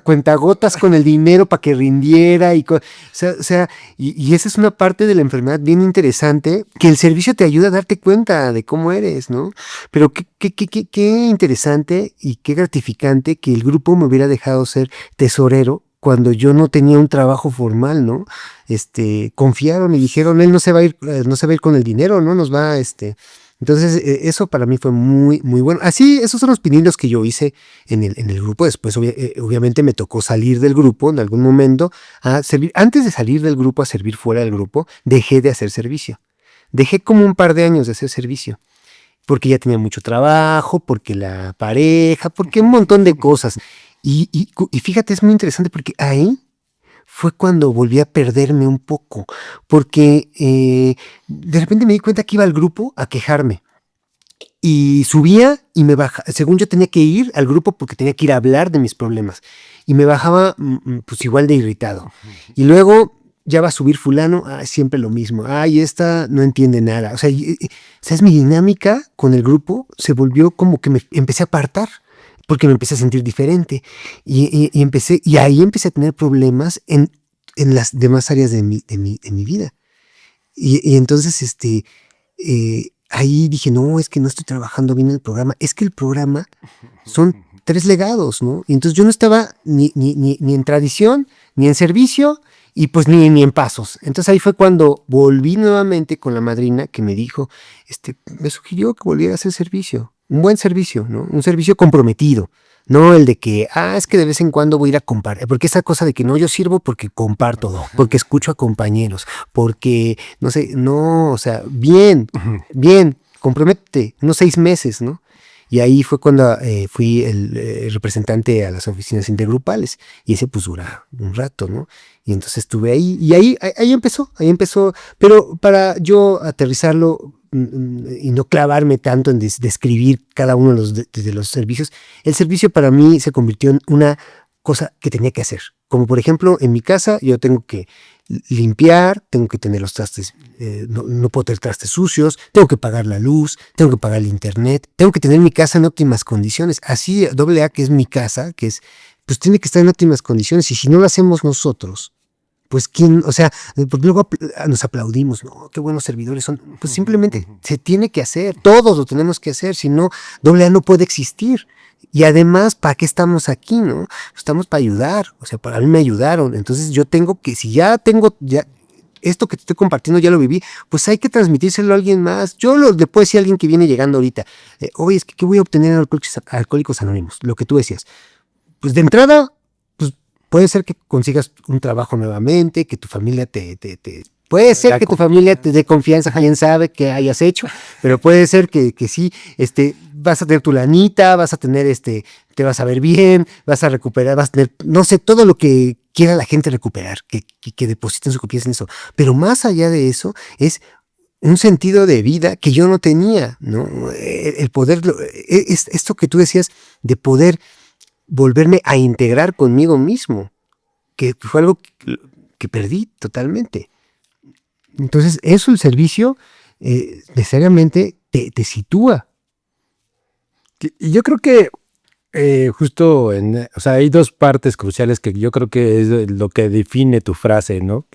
cuentagotas con el dinero para que rindiera y esa es una parte de la enfermedad bien interesante, que el servicio te ayuda a darte cuenta de cómo eres, ¿no? Pero qué interesante y qué gratificante que el grupo me hubiera dejado ser tesorero cuando yo no tenía un trabajo formal, ¿no? Confiaron y dijeron, él no se va a ir con el dinero, ¿no? Nos va, Entonces, eso para mí fue muy, muy bueno. Así, esos son los pininos que yo hice en el grupo. Después, obviamente, me tocó salir del grupo en algún momento a servir. Antes de salir del grupo a servir fuera del grupo, dejé de hacer servicio. Dejé como un par de años de hacer servicio, porque ya tenía mucho trabajo, porque la pareja, porque un montón de cosas. Y fíjate, es muy interesante porque ahí fue cuando volví a perderme un poco, porque de repente me di cuenta que iba al grupo a quejarme y subía y me bajaba, según yo tenía que ir al grupo porque tenía que ir a hablar de mis problemas, y me bajaba pues igual de irritado. Y luego ya va a subir fulano, siempre lo mismo, esta no entiende nada. O sea, ¿sabes? Mi dinámica con el grupo se volvió como que me empecé a apartar, porque me empecé a sentir diferente y ahí empecé a tener problemas en las demás áreas de mi vida. Y entonces ahí dije, no, es que no estoy trabajando bien el programa. Es que el programa son 3 legados, ¿no? Y entonces yo no estaba ni en tradición, ni en servicio, y pues ni en pasos. Entonces ahí fue cuando volví nuevamente con la madrina, que me dijo, me sugirió que volviera a hacer servicio. Un buen servicio, ¿no? Un servicio comprometido. No el de que, es que de vez en cuando voy a ir a compartir. Porque esa cosa de que no, yo sirvo porque comparto, porque escucho a compañeros, porque, no sé, no, o sea, bien, comprométete, unos 6 meses, ¿no? Y ahí fue cuando fui el representante a las oficinas intergrupales. Y ese pues dura un rato, ¿no? Y entonces estuve ahí. Y ahí empezó. Pero para yo aterrizarlo y no clavarme tanto en describir cada uno de los servicios, el servicio para mí se convirtió en una cosa que tenía que hacer. Como por ejemplo, en mi casa yo tengo que limpiar, tengo que tener los trastes, no puedo tener trastes sucios, tengo que pagar la luz, tengo que pagar el internet, tengo que tener mi casa en óptimas condiciones. Así, AA, que es mi casa, pues tiene que estar en óptimas condiciones, y si no lo hacemos nosotros, pues quién, o sea, porque luego nos aplaudimos, no, qué buenos servidores son. Pues simplemente se tiene que hacer, todos lo tenemos que hacer, si no, AA no puede existir. Y además, ¿para qué estamos aquí, no? Estamos para ayudar, o sea, para mí me ayudaron. Entonces yo tengo que, si ya esto que te estoy compartiendo ya lo viví, pues hay que transmitírselo a alguien más. Yo le puedo decir a alguien que viene llegando ahorita, oye, es que ¿qué voy a obtener en Alcohólicos Anónimos? Lo que tú decías. Pues de entrada, pues puede ser que consigas un trabajo nuevamente, que tu familia puede ser que tu familia te dé confianza, quién sabe qué hayas hecho, pero puede ser que sí, vas a tener tu lanita, vas a tener te vas a ver bien, vas a recuperar, vas a tener, no sé, todo lo que quiera la gente recuperar, que depositen su confianza en eso. Pero más allá de eso, es un sentido de vida que yo no tenía, ¿no? El poder, es esto que tú decías, de poder volverme a integrar conmigo mismo, que fue algo que perdí totalmente. Entonces, eso, el servicio, necesariamente te sitúa. Y yo creo que justo o sea, hay dos partes cruciales que yo creo que es lo que define tu frase, ¿no?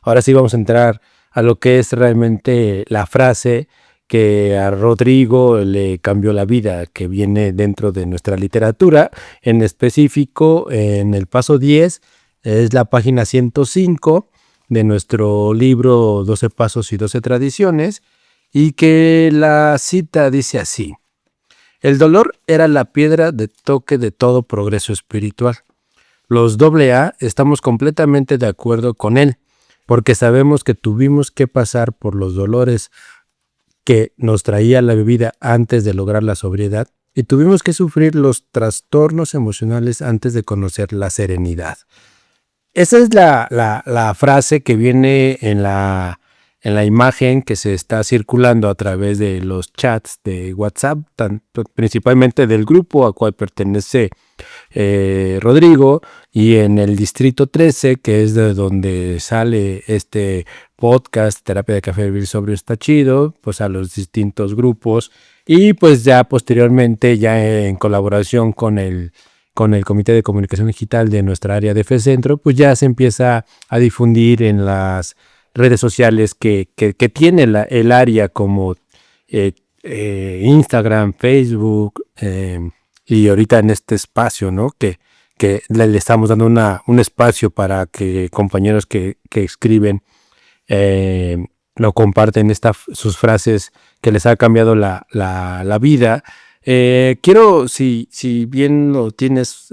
Ahora sí vamos a entrar a lo que es realmente la frase que a Rodrigo le cambió la vida, que viene dentro de nuestra literatura, en específico en el paso 10, es la página 105 de nuestro libro 12 Pasos y 12 Tradiciones, y que la cita dice así: el dolor era la piedra de toque de todo progreso espiritual. Los AA estamos completamente de acuerdo con él, porque sabemos que tuvimos que pasar por los dolores que nos traía la bebida antes de lograr la sobriedad, y tuvimos que sufrir los trastornos emocionales antes de conocer la serenidad. Esa es la frase que viene en la imagen que se está circulando a través de los chats de WhatsApp, principalmente del grupo al cual pertenece Rodrigo, y en el Distrito 13, que es de donde sale este podcast, Terapia de Café Vivir Sobrio Está Chido, pues a los distintos grupos, y pues ya posteriormente, ya en colaboración con el Comité de Comunicación Digital de nuestra área de FECentro, pues ya se empieza a difundir en las redes sociales que tiene el área, como Instagram, Facebook, y ahorita en este espacio, ¿no? Que le estamos dando un espacio para que compañeros que escriben lo comparten, sus frases que les ha cambiado la vida. Quiero, si bien lo tienes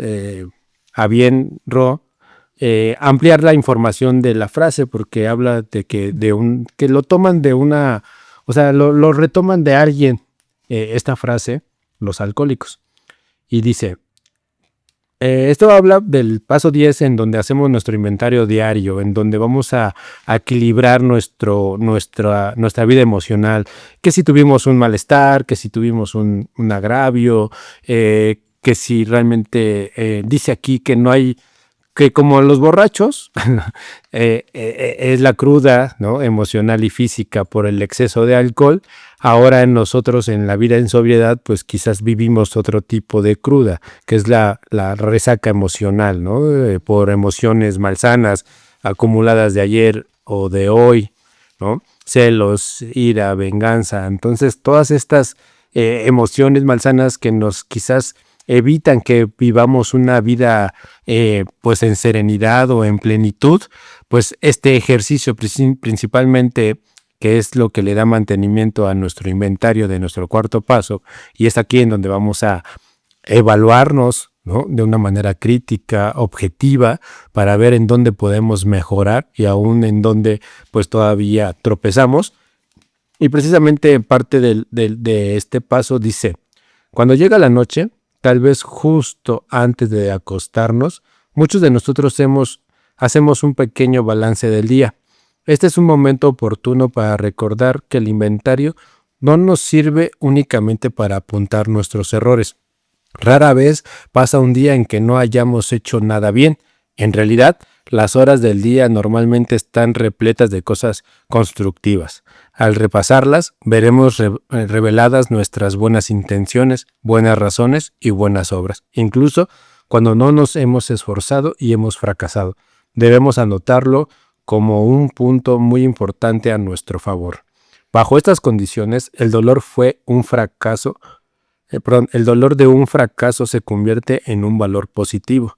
a bien, Ro, ampliar la información de la frase, porque habla de que lo toman de una, o sea, lo retoman de alguien, esta frase, los alcohólicos, y dice, esto habla del paso 10, en donde hacemos nuestro inventario diario, en donde vamos a equilibrar nuestra vida emocional, que si tuvimos un malestar, que si tuvimos un agravio, que si realmente dice aquí que no hay, que como los borrachos, es la cruda, ¿no?, emocional y física por el exceso de alcohol. Ahora en nosotros, en la vida en sobriedad, pues quizás vivimos otro tipo de cruda, que es la resaca emocional, ¿no? Por emociones malsanas acumuladas de ayer o de hoy, ¿no? Celos, ira, venganza. Entonces, todas estas emociones malsanas que nos quizás evitan que vivamos una vida pues en serenidad o en plenitud, pues este ejercicio principalmente, que es lo que le da mantenimiento a nuestro inventario de nuestro cuarto paso, y es aquí en donde vamos a evaluarnos, ¿no?, de una manera crítica, objetiva, para ver en dónde podemos mejorar y aún en dónde pues todavía tropezamos. Y precisamente parte de este paso dice: cuando llega la noche, tal vez justo antes de acostarnos, muchos de nosotros hacemos un pequeño balance del día. Este es un momento oportuno para recordar que el inventario no nos sirve únicamente para apuntar nuestros errores. Rara vez pasa un día en que no hayamos hecho nada bien. En realidad, las horas del día normalmente están repletas de cosas constructivas. Al repasarlas, veremos reveladas nuestras buenas intenciones, buenas razones y buenas obras, incluso cuando no nos hemos esforzado y hemos fracasado. debemos anotarlo como un punto muy importante a nuestro favor. Bajo estas condiciones, el dolor de un fracaso se convierte en un valor positivo.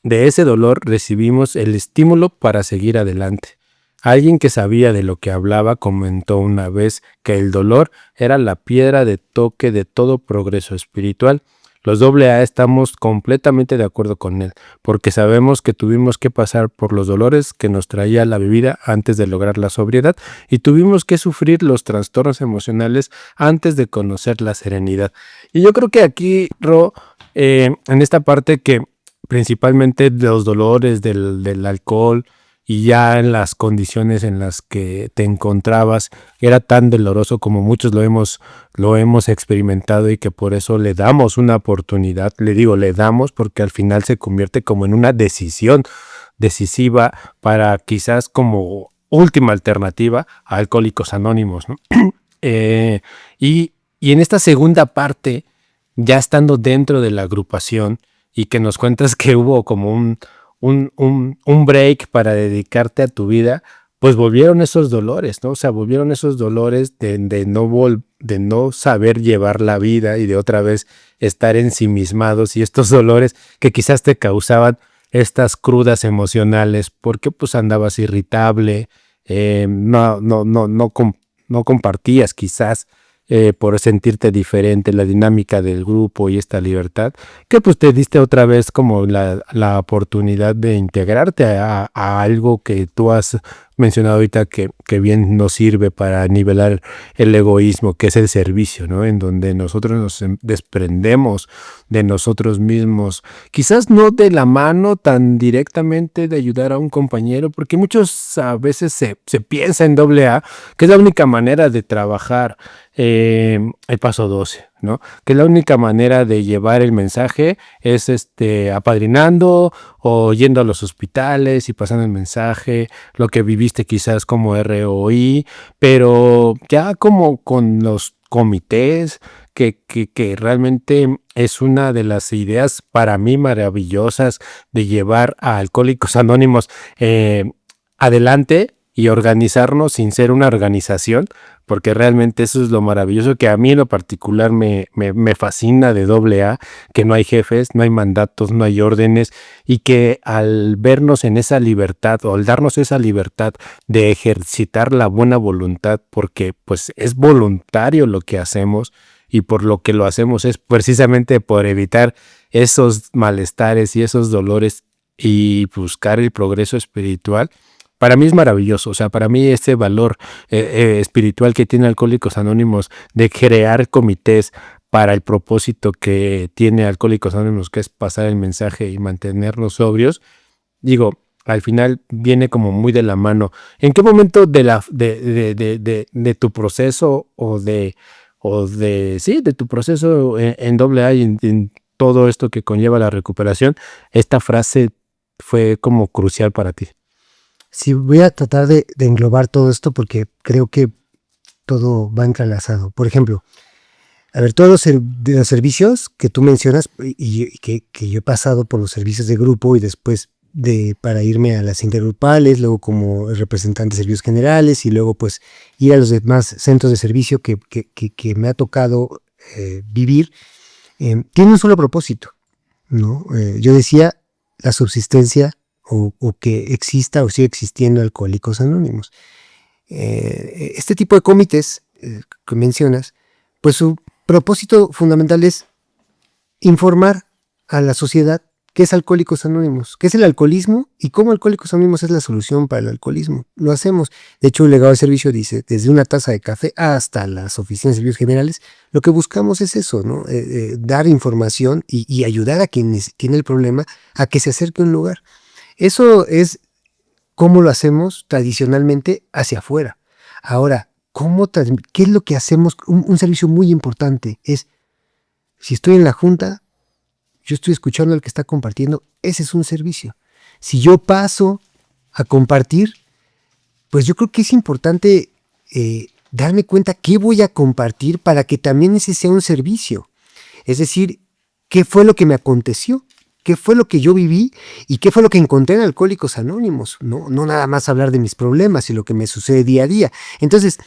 De ese dolor recibimos el estímulo para seguir adelante. Alguien que sabía de lo que hablaba comentó una vez que el dolor era la piedra de toque de todo progreso espiritual. Los AA estamos completamente de acuerdo con él, porque sabemos que tuvimos que pasar por los dolores que nos traía la bebida antes de lograr la sobriedad y tuvimos que sufrir los trastornos emocionales antes de conocer la serenidad. Y yo creo que aquí, en esta parte que principalmente los dolores del alcohol y ya en las condiciones en las que te encontrabas, era tan doloroso como muchos lo hemos experimentado y que por eso le damos una oportunidad. Le digo, le damos porque al final se convierte como en una decisión decisiva para quizás como última alternativa a Alcohólicos Anónimos, ¿no? Y en esta segunda parte, ya estando dentro de la agrupación y que nos cuentas que hubo como un break para dedicarte a tu vida, pues volvieron esos dolores, ¿no? O sea, volvieron esos dolores de no saber llevar la vida y de otra vez estar ensimismados, y estos dolores que quizás te causaban estas crudas emocionales porque pues andabas irritable, no compartías quizás por sentirte diferente, la dinámica del grupo y esta libertad, que pues te diste otra vez como la oportunidad de integrarte a algo que tú has mencionado ahorita que bien nos sirve para nivelar el egoísmo, que es el servicio, ¿no? En donde nosotros nos desprendemos de nosotros mismos, quizás no de la mano tan directamente de ayudar a un compañero, porque muchos a veces se piensa en AA, que es la única manera de trabajar el paso 12, ¿no? Que la única manera de llevar el mensaje es apadrinando o yendo a los hospitales y pasando el mensaje, lo que viviste quizás como ROI, pero ya como con los comités, que realmente es una de las ideas para mí maravillosas de llevar a Alcohólicos Anónimos adelante y organizarnos sin ser una organización, porque realmente eso es lo maravilloso que a mí en lo particular me fascina de AA, que no hay jefes, no hay mandatos, no hay órdenes, y que al vernos en esa libertad o al darnos esa libertad de ejercitar la buena voluntad, porque pues es voluntario lo que hacemos y por lo que lo hacemos es precisamente por evitar esos malestares y esos dolores y buscar el progreso espiritual. Para mí es maravilloso, o sea, para mí este valor espiritual que tiene Alcohólicos Anónimos de crear comités para el propósito que tiene Alcohólicos Anónimos, que es pasar el mensaje y mantenernos sobrios, digo, al final viene como muy de la mano. ¿En qué momento de tu proceso de tu proceso en AA y en todo esto que conlleva la recuperación, esta frase fue como crucial para ti? Sí, voy a tratar de englobar todo esto porque creo que todo va entrelazado. Por ejemplo, a ver, todos los servicios que tú mencionas y que yo he pasado por los servicios de grupo y después para irme a las intergrupales, luego como representante de servicios generales y luego pues ir a los demás centros de servicio que me ha tocado vivir, tiene un solo propósito, ¿no? Yo decía la subsistencia o que exista o siga existiendo Alcohólicos Anónimos. Este tipo de comités que mencionas, pues su propósito fundamental es informar a la sociedad qué es Alcohólicos Anónimos, qué es el alcoholismo y cómo Alcohólicos Anónimos es la solución para el alcoholismo. Lo hacemos. De hecho, el legado de servicio dice, desde una taza de café hasta las oficinas de servicios generales, lo que buscamos es eso, ¿no? Dar información y ayudar a quienes tienen el problema a que se acerque a un lugar. Eso es cómo lo hacemos tradicionalmente hacia afuera. Ahora, ¿qué es lo que hacemos? Un servicio muy importante es, si estoy en la junta, yo estoy escuchando al que está compartiendo, ese es un servicio. Si yo paso a compartir, pues yo creo que es importante darme cuenta qué voy a compartir para que también ese sea un servicio. Es decir, ¿qué fue lo que me aconteció? qué fue lo que yo viví y qué fue lo que encontré en Alcohólicos Anónimos, no nada más hablar de mis problemas y lo que me sucede día a día. Entonces,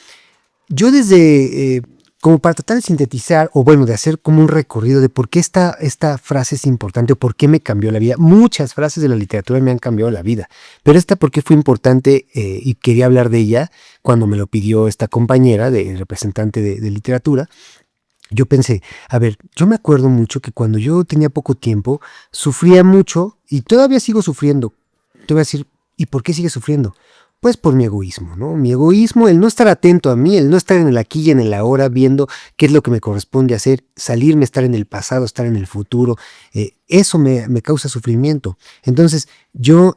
yo desde, como para tratar de sintetizar, o bueno, de hacer como un recorrido de por qué esta frase es importante o por qué me cambió la vida. Muchas frases de la literatura me han cambiado la vida, pero esta por qué fue importante y quería hablar de ella cuando me lo pidió esta compañera, representante de literatura. Yo pensé, a ver, yo me acuerdo mucho que cuando yo tenía poco tiempo, sufría mucho y todavía sigo sufriendo. Te voy a decir, ¿y por qué sigue sufriendo? Pues por mi egoísmo, ¿no? Mi egoísmo, el no estar atento a mí, el no estar en el aquí y en el ahora, viendo qué es lo que me corresponde hacer, salirme, estar en el pasado, estar en el futuro, eso me causa sufrimiento. Entonces, yo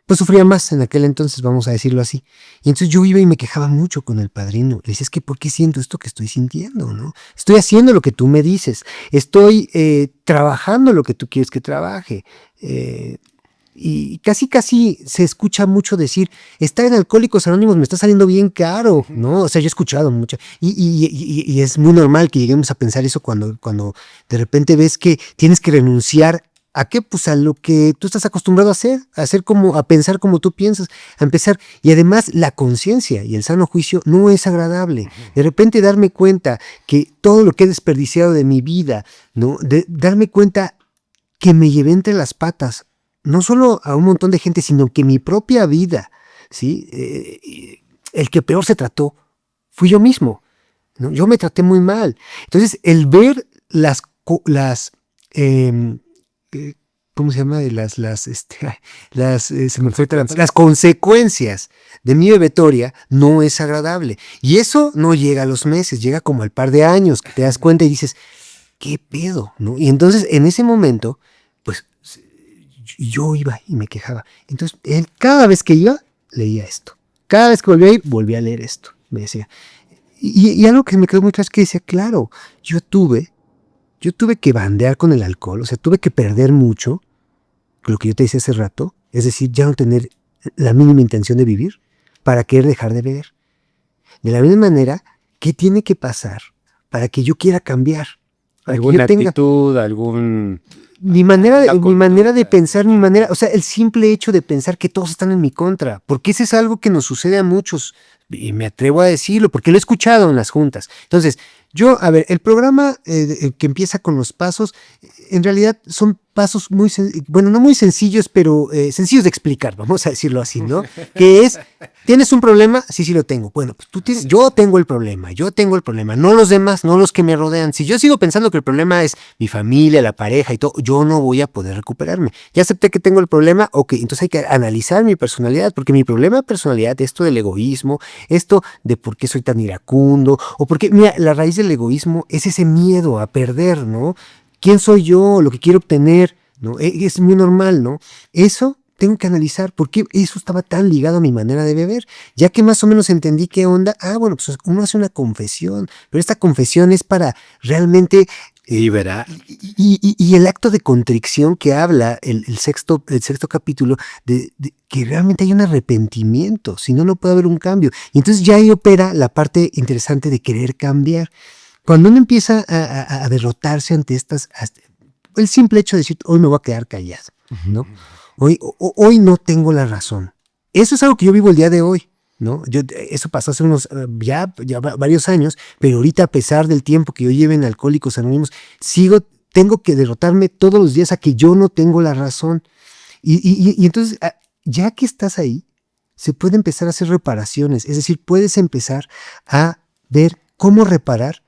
pues sufría más en aquel entonces, vamos a decirlo así. Y entonces yo iba y me quejaba mucho con el padrino. Le decía, es que ¿por qué siento esto que estoy sintiendo, no? Estoy haciendo lo que tú me dices, estoy trabajando lo que tú quieres que trabaje. Y casi se escucha mucho decir, estar en Alcohólicos Anónimos me está saliendo bien caro, ¿no? O sea, yo he escuchado mucho. Y es muy normal que lleguemos a pensar eso cuando de repente ves que tienes que renunciar. ¿A qué? Pues a lo que tú estás acostumbrado a hacer como, a pensar como tú piensas, a empezar. Y además la conciencia y el sano juicio no es agradable. De repente darme cuenta que todo lo que he desperdiciado de mi vida, ¿no? Darme cuenta que me llevé entre las patas, no solo a un montón de gente, sino que mi propia vida, ¿sí? El que peor se trató fui yo mismo, ¿no? Yo me traté muy mal. Entonces, el ver ¿cómo se llama? Las consecuencias de mi bebetoria no es agradable. Y eso no llega a los meses, llega como al par de años, que te das cuenta y dices, ¿qué pedo? ¿No? Y entonces, en ese momento, pues, yo iba y me quejaba. Entonces, él cada vez que iba, leía esto. Cada vez que volvía a ir, volvía a leer esto. Me decía. Y algo que me quedó muy claro es que decía, claro, yo tuve que bandear con el alcohol, o sea, tuve que perder mucho, lo que yo te decía hace rato, es decir, ya no tener la mínima intención de vivir para querer dejar de beber. De la misma manera, ¿qué tiene que pasar para que yo quiera cambiar? ¿Alguna actitud, algún... Mi manera de pensar, o sea, el simple hecho de pensar que todos están en mi contra, porque eso es algo que nos sucede a muchos, y me atrevo a decirlo, porque lo he escuchado en las juntas. Entonces, a ver, el programa que empieza con los pasos, en realidad son pasos muy, no muy sencillos, pero sencillos de explicar, vamos a decirlo así, ¿no? Que es, ¿tienes un problema? Sí, lo tengo. Bueno, pues yo tengo el problema, no los demás, no los que me rodean. Si yo sigo pensando que el problema es mi familia, la pareja y todo, yo no voy a poder recuperarme. Ya acepté que tengo el problema, ok, entonces hay que analizar mi personalidad, porque mi problema de personalidad, esto del egoísmo, esto de por qué soy tan iracundo, o porque, mira, la raíz del egoísmo es ese miedo a perder, ¿no? ¿Quién soy yo? Lo que quiero obtener, ¿no? Es muy normal, ¿no? Eso tengo que analizar por qué eso estaba tan ligado a mi manera de beber. Ya que más o menos entendí qué onda, bueno, pues uno hace una confesión, pero esta confesión es para realmente liberar. Y el acto de contrición que habla el sexto capítulo, de que realmente hay un arrepentimiento, si no, no puede haber un cambio. Y entonces ya ahí opera la parte interesante de querer cambiar. Cuando uno empieza a derrotarse ante el simple hecho de decir, hoy me voy a quedar callado, ¿no? Hoy no tengo la razón. Eso es algo que yo vivo el día de hoy, ¿no? Eso pasó hace unos ya varios años, pero ahorita, a pesar del tiempo que yo llevo en Alcohólicos Anónimos, tengo que derrotarme todos los días a que yo no tengo la razón. Y entonces, ya que estás ahí, se puede empezar a hacer reparaciones, es decir, puedes empezar a ver cómo reparar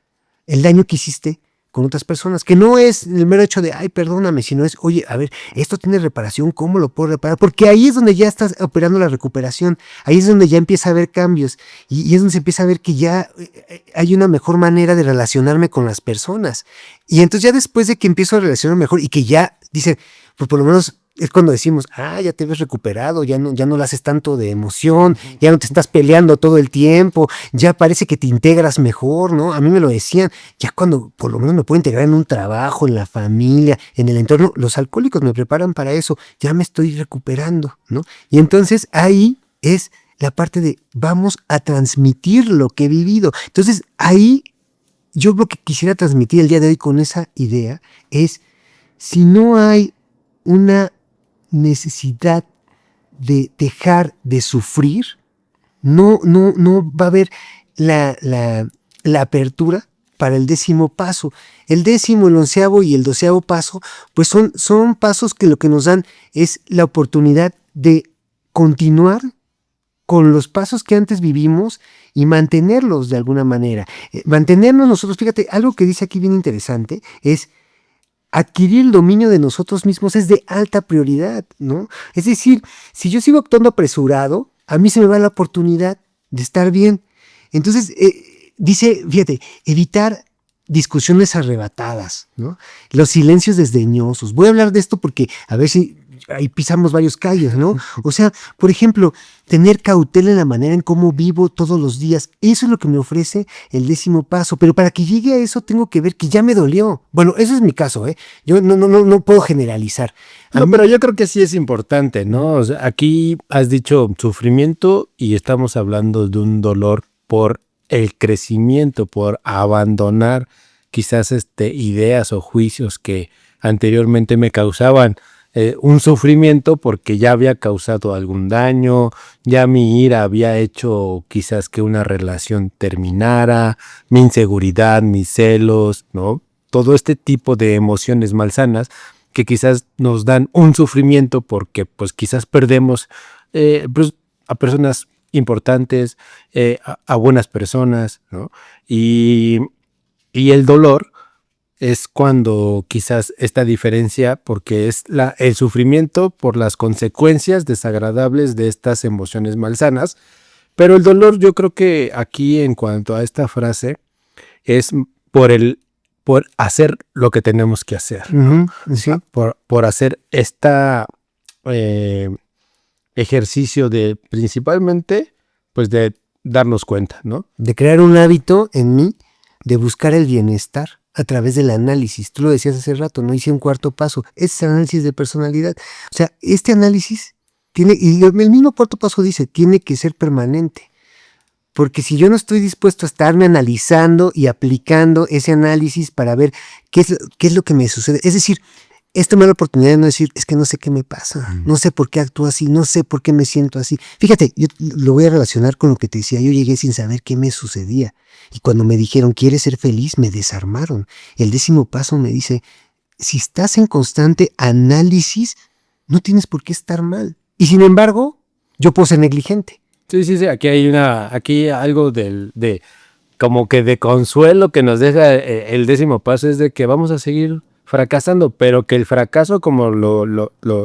el daño que hiciste con otras personas, que no es el mero hecho de, ay, perdóname, sino es, oye, a ver, esto tiene reparación, ¿cómo lo puedo reparar? Porque ahí es donde ya estás operando la recuperación, ahí es donde ya empieza a haber cambios, y es donde se empieza a ver que ya hay una mejor manera de relacionarme con las personas. Y entonces ya después de que empiezo a relacionarme mejor y que ya, dicen, pues por lo menos es cuando decimos, ya te ves recuperado, ya no le haces tanto de emoción, ya no te estás peleando todo el tiempo, ya parece que te integras mejor, ¿no? A mí me lo decían, ya cuando por lo menos me puedo integrar en un trabajo, en la familia, en el entorno, los alcohólicos me preparan para eso, ya me estoy recuperando, ¿no? Y entonces ahí es la parte de vamos a transmitir lo que he vivido. Entonces ahí yo lo que quisiera transmitir el día de hoy con esa idea es, si no hay una necesidad de dejar de sufrir, no va a haber la apertura para el 10º paso. El 10º, el 11º y el 12º paso, pues son pasos que lo que nos dan es la oportunidad de continuar con los pasos que antes vivimos y mantenerlos de alguna manera. Mantenernos nosotros, fíjate, algo que dice aquí bien interesante es adquirir el dominio de nosotros mismos es de alta prioridad, ¿no? Es decir, si yo sigo actuando apresurado, a mí se me va la oportunidad de estar bien. Entonces, dice, fíjate, evitar discusiones arrebatadas, ¿no? Los silencios desdeñosos. Voy a hablar de esto porque a ver si ahí pisamos varios callos, ¿no? O sea, por ejemplo, tener cautela en la manera en cómo vivo todos los días. Eso es lo que me ofrece el 10º paso. Pero para que llegue a eso tengo que ver que ya me dolió. Bueno, ese es mi caso, ¿eh? Yo no puedo generalizar. No, pero yo creo que sí es importante, ¿no? O sea, aquí has dicho sufrimiento y estamos hablando de un dolor por el crecimiento, por abandonar quizás ideas o juicios que anteriormente me causaban un sufrimiento porque ya había causado algún daño, ya mi ira había hecho quizás que una relación terminara, mi inseguridad, mis celos, ¿no? Todo este tipo de emociones malsanas que quizás nos dan un sufrimiento porque pues quizás perdemos pues, a personas importantes, a buenas personas, ¿no? Y el dolor es cuando quizás esta diferencia, porque es el sufrimiento por las consecuencias desagradables de estas emociones malsanas, pero el dolor yo creo que aquí en cuanto a esta frase es por hacer lo que tenemos que hacer, ¿no? Sí. Por hacer esta ejercicio de principalmente pues de darnos cuenta, ¿no? De crear un hábito en mí de buscar el bienestar a través del análisis. Tú lo decías hace rato, no hice un 4º paso. Es análisis de personalidad. O sea, este análisis tiene, y el mismo 4º paso dice, tiene que ser permanente. Porque si yo no estoy dispuesto a estarme analizando y aplicando ese análisis para ver qué es lo que me sucede, es decir, esto me da la oportunidad de no decir, es que no sé qué me pasa, no sé por qué actúo así, no sé por qué me siento así. Fíjate, yo lo voy a relacionar con lo que te decía, yo llegué sin saber qué me sucedía. Y cuando me dijeron, ¿quieres ser feliz?, me desarmaron. El 10º paso me dice, si estás en constante análisis, no tienes por qué estar mal. Y sin embargo, yo puedo ser negligente. Sí, aquí hay algo de como que de consuelo que nos deja el 10º paso es de que vamos a seguir fracasando, pero que el fracaso, como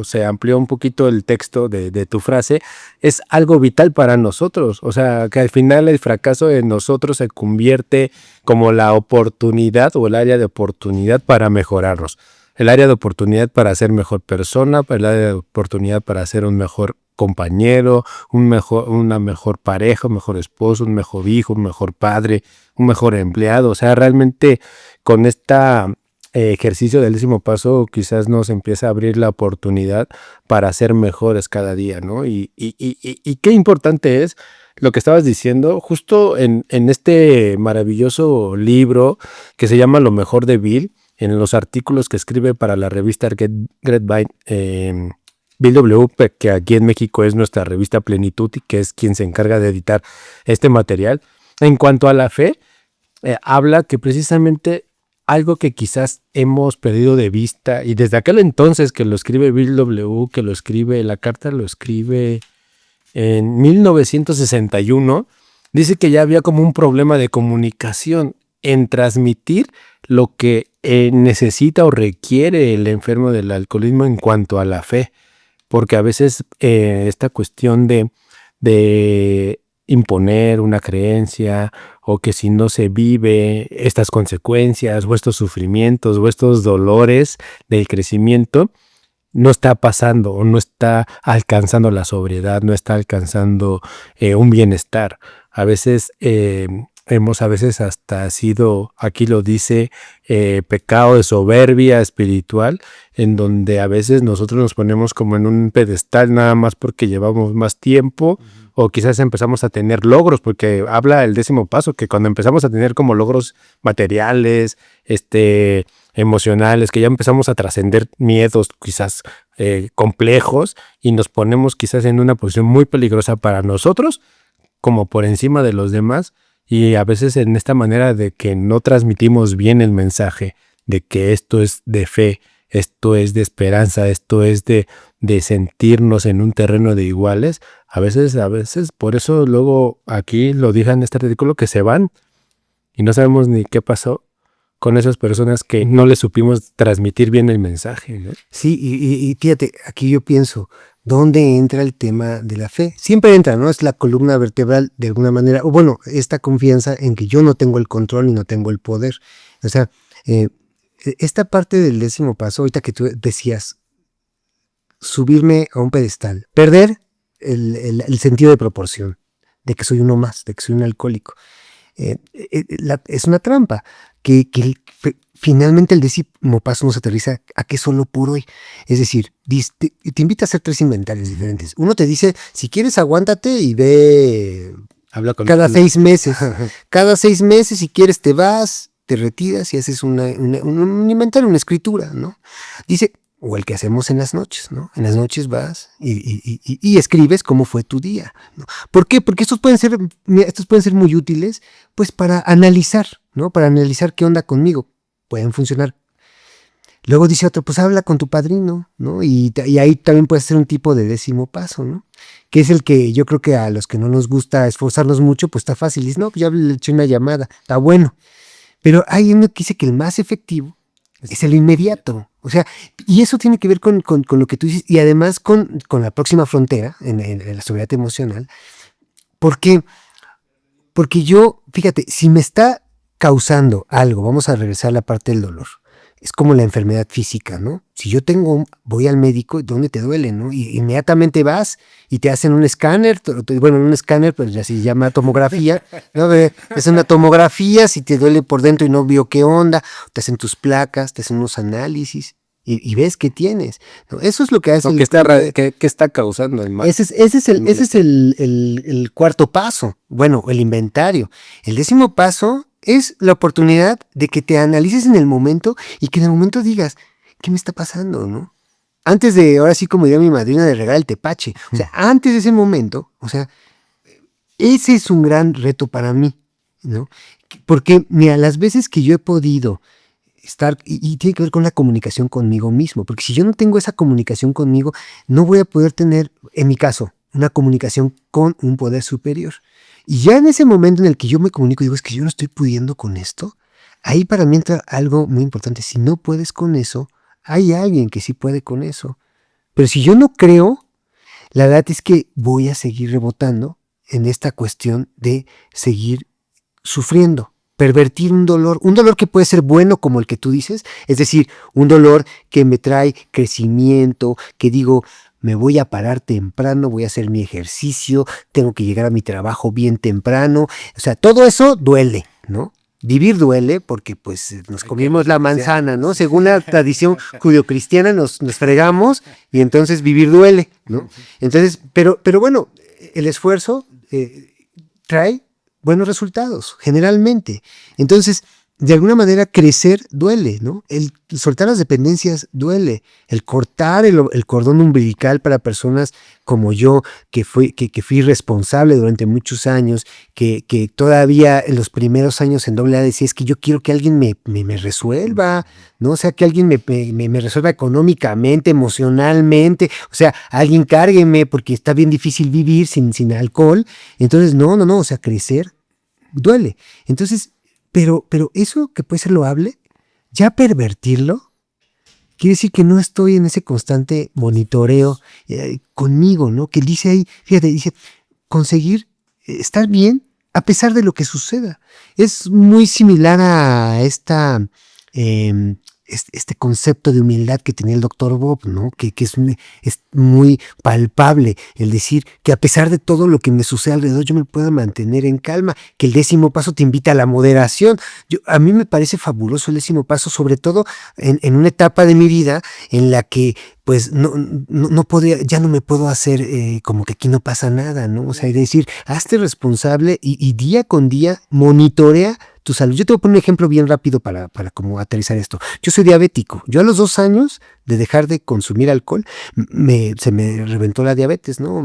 se amplió un poquito el texto de tu frase, es algo vital para nosotros. O sea, que al final el fracaso en nosotros se convierte como la oportunidad o el área de oportunidad para mejorarnos. El área de oportunidad para ser mejor persona, el área de oportunidad para ser un mejor compañero, una mejor pareja, un mejor esposo, un mejor hijo, un mejor padre, un mejor empleado. O sea, realmente con esta ejercicio del 10º paso quizás nos empieza a abrir la oportunidad para ser mejores cada día, ¿no? Y qué importante es lo que estabas diciendo justo en este maravilloso libro que se llama Lo mejor de Bill, en los artículos que escribe para la revista Grapevine, Bill W., que aquí en México es nuestra revista Plenitud y que es quien se encarga de editar este material. En cuanto a la fe, habla que precisamente algo que quizás hemos perdido de vista, y desde aquel entonces que lo escribe Bill W., que lo escribe, la carta lo escribe en 1961, dice que ya había como un problema de comunicación en transmitir lo que necesita o requiere el enfermo del alcoholismo en cuanto a la fe, porque a veces esta cuestión de imponer una creencia o que si no se vive estas consecuencias o estos sufrimientos o estos dolores del crecimiento, no está pasando o no está alcanzando la sobriedad, no está alcanzando un bienestar. A veces hemos a veces hasta sido, aquí lo dice, pecado de soberbia espiritual, en donde a veces nosotros nos ponemos como en un pedestal nada más porque llevamos más tiempo, o quizás empezamos a tener logros, porque habla el 10º paso, que cuando empezamos a tener como logros materiales, emocionales, que ya empezamos a trascender miedos quizás complejos, y nos ponemos quizás en una posición muy peligrosa para nosotros, como por encima de los demás. Y a veces en esta manera de que no transmitimos bien el mensaje de que esto es de fe, esto es de esperanza, esto es de sentirnos en un terreno de iguales, a veces, por eso luego aquí lo dije en este artículo, que se van y no sabemos ni qué pasó con esas personas que no les supimos transmitir bien el mensaje, ¿no? Sí, y fíjate, aquí yo pienso, ¿dónde entra el tema de la fe? Siempre entra, ¿no? Es la columna vertebral de alguna manera, o bueno, esta confianza en que yo no tengo el control y no tengo el poder. O sea, esta parte del 10º paso, ahorita que tú decías, subirme a un pedestal, perder el sentido de proporción, de que soy uno más, de que soy un alcohólico. Es una trampa, que finalmente el 10º paso nos aterriza a que solo por hoy. Es decir, te invita a hacer 3 inventarios diferentes. Uno te dice, si quieres aguántate y ve cada 6 meses. Cada 6 meses, si quieres, te vas, te retiras y haces un inventario, una escritura, ¿no? Dice, o el que hacemos en las noches, ¿no? En las noches vas y escribes cómo fue tu día, ¿no? ¿Por qué? Porque estos pueden ser muy útiles, pues para analizar, ¿no? Para analizar qué onda conmigo. Pueden funcionar. Luego dice otro, pues habla con tu padrino, ¿no? Y ahí también puede ser un tipo de 10º paso, ¿no? Que es el que yo creo que a los que no nos gusta esforzarnos mucho, pues está fácil. Dices, no, pues ya le eché una llamada, está bueno. Pero hay uno que dice que el más efectivo es el inmediato. O sea, y eso tiene que ver con lo que tú dices, y además con la próxima frontera en la sobriedad emocional. ¿Por qué? Porque yo, fíjate, si me está causando algo, vamos a regresar a la parte del dolor. Es como la enfermedad física, ¿no? Si yo voy al médico, ¿dónde te duele, no? Y inmediatamente vas y te hacen un escáner, bueno, un escáner, pero ya se llama tomografía, ¿no? Es una tomografía, si te duele por dentro y no vio qué onda, te hacen tus placas, te hacen unos análisis y ves qué tienes, ¿no? Eso es lo que hace. ¿Qué está causando el mal? Ese es el 4º paso, bueno, el inventario. El 10º paso es la oportunidad de que te analices en el momento y que en el momento digas, ¿qué me está pasando, no? Antes de, ahora sí como diría mi madrina, de regar el tepache. O sea, antes de ese momento, o sea, ese es un gran reto para mí, ¿no? Porque, mira, las veces que yo he podido estar, y tiene que ver con la comunicación conmigo mismo, porque si yo no tengo esa comunicación conmigo, no voy a poder tener, en mi caso, una comunicación con un poder superior. Y ya en ese momento en el que yo me comunico y digo, es que yo no estoy pudiendo con esto, ahí para mí entra algo muy importante. Si no puedes con eso, hay alguien que sí puede con eso. Pero si yo no creo, la verdad es que voy a seguir rebotando en esta cuestión de seguir sufriendo, pervertir un dolor que puede ser bueno como el que tú dices, es decir, un dolor que me trae crecimiento, que digo, me voy a parar temprano, voy a hacer mi ejercicio, tengo que llegar a mi trabajo bien temprano. O sea, todo eso duele, ¿no? Vivir duele porque pues nos comimos la manzana, ¿no? Según la tradición judio-cristiana nos fregamos y entonces vivir duele, ¿no? Entonces, pero bueno, el esfuerzo trae buenos resultados, generalmente. Entonces, de alguna manera crecer duele, ¿no? El soltar las dependencias duele. El cortar el cordón umbilical para personas como yo, que fui responsable durante muchos años, que todavía en los primeros años en AA decía, es que yo quiero que alguien me resuelva, ¿no? O sea, que alguien me resuelva económicamente, emocionalmente, o sea, alguien cárgueme porque está bien difícil vivir sin alcohol. Entonces, no, o sea, crecer duele. Entonces, pero eso que puede ser loable, ya pervertirlo, quiere decir que no estoy en ese constante monitoreo conmigo, ¿no? Que dice ahí, fíjate, dice, conseguir estar bien a pesar de lo que suceda. Es muy similar a esta este concepto de humildad que tenía el doctor Bob, ¿no? Que es muy palpable el decir que a pesar de todo lo que me sucede alrededor, yo me pueda mantener en calma, que el 10º paso te invita a la moderación. A mí me parece fabuloso el 10º paso, sobre todo en una etapa de mi vida en la que pues no podría, ya no me puedo hacer como que aquí no pasa nada, ¿no? O sea, es decir, hazte responsable y día con día monitorea tu salud. Yo te voy a poner un ejemplo bien rápido para como aterrizar esto. Yo soy diabético. Yo a los 2 años de dejar de consumir alcohol, se me reventó la diabetes, ¿no?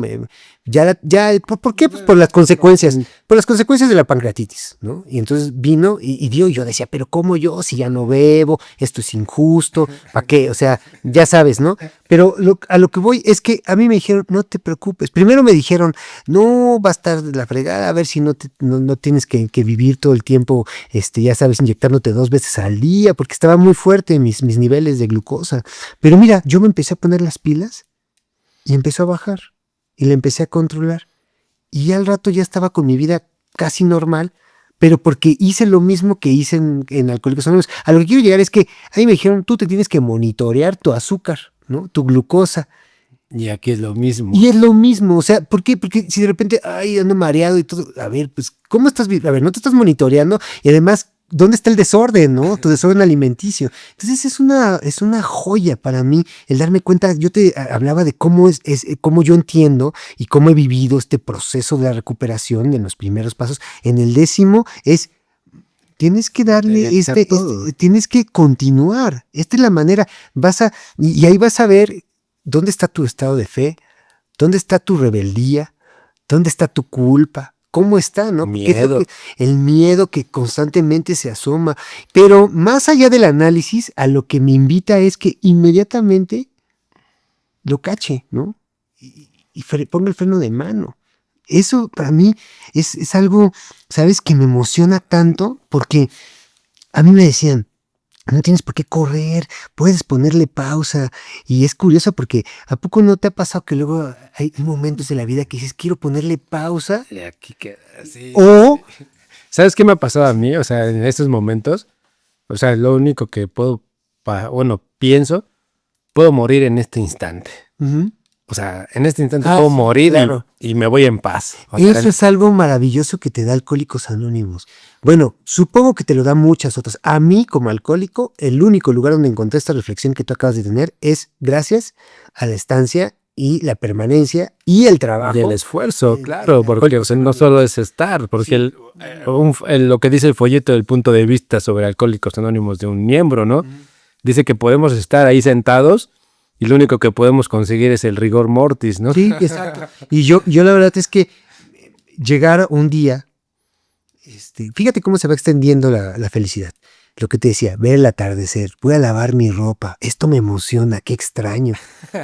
¿Por qué? Pues por las consecuencias de la pancreatitis, ¿no? Y entonces vino y dio, y yo decía, pero ¿cómo yo? Si ya no bebo, esto es injusto, ¿para qué? O sea, ya sabes, ¿no? Pero a lo que voy es que a mí me dijeron, no te preocupes. Primero me dijeron, no va a estar de la fregada, a ver si no tienes que vivir todo el tiempo, ya sabes, inyectándote 2 veces al día, porque estaba muy fuerte mis niveles de glucosa. Pero mira, yo me empecé a poner las pilas y empezó a bajar y le empecé a controlar. Y ya al rato ya estaba con mi vida casi normal, pero porque hice lo mismo que hice en Alcohólicos Anónimos. A lo que quiero llegar es que a mí me dijeron, tú te tienes que monitorear tu azúcar, ¿no? Tu glucosa. Y aquí es lo mismo. Y es lo mismo, o sea, ¿por qué? Porque si de repente, ay, ando mareado y todo, a ver, pues, ¿cómo estás? A ver, no te estás monitoreando y además, ¿dónde está el desorden, no? Tu desorden alimenticio. Entonces es una joya para mí el darme cuenta. Yo te hablaba de cómo cómo yo entiendo y cómo he vivido este proceso de la recuperación en los primeros pasos. En el 10º tienes que darle tienes que continuar. Esta es la manera. Y ahí vas a ver dónde está tu estado de fe, dónde está tu rebeldía, dónde está tu culpa. ¿Cómo está, no? Miedo. El miedo que constantemente se asoma. Pero más allá del análisis, a lo que me invita es que inmediatamente lo cache, ¿no? Y ponga el freno de mano. Eso para mí es algo, ¿sabes? Que me emociona tanto porque a mí me decían, no tienes por qué correr, puedes ponerle pausa. Y es curioso porque ¿a poco no te ha pasado que luego hay momentos de la vida que dices, quiero ponerle pausa? Y aquí queda así. O, ¿Sabes qué me ha pasado a mí? O sea, en estos momentos, o sea, lo único que pienso, puedo morir en este instante. uh-huh. O sea, en este instante puedo Sí, morir claro. y me voy en paz. O sea, Eso es algo maravilloso que te da Alcohólicos Anónimos. Bueno, supongo que te lo da muchas otras. A mí, como alcohólico, el único lugar donde encontré esta reflexión que tú acabas de tener es gracias a la estancia y la permanencia y el trabajo. del esfuerzo, claro, porque o sea, no solo es estar, porque lo que dice el folleto del punto de vista sobre Alcohólicos Anónimos de un miembro, ¿no? Dice que podemos estar ahí sentados y lo único que podemos conseguir es el rigor mortis, ¿no? Sí, exacto. Y yo la verdad es que llegar un día, fíjate cómo se va extendiendo la felicidad. Lo que te decía, ver el atardecer, voy a lavar mi ropa, esto me emociona, qué extraño.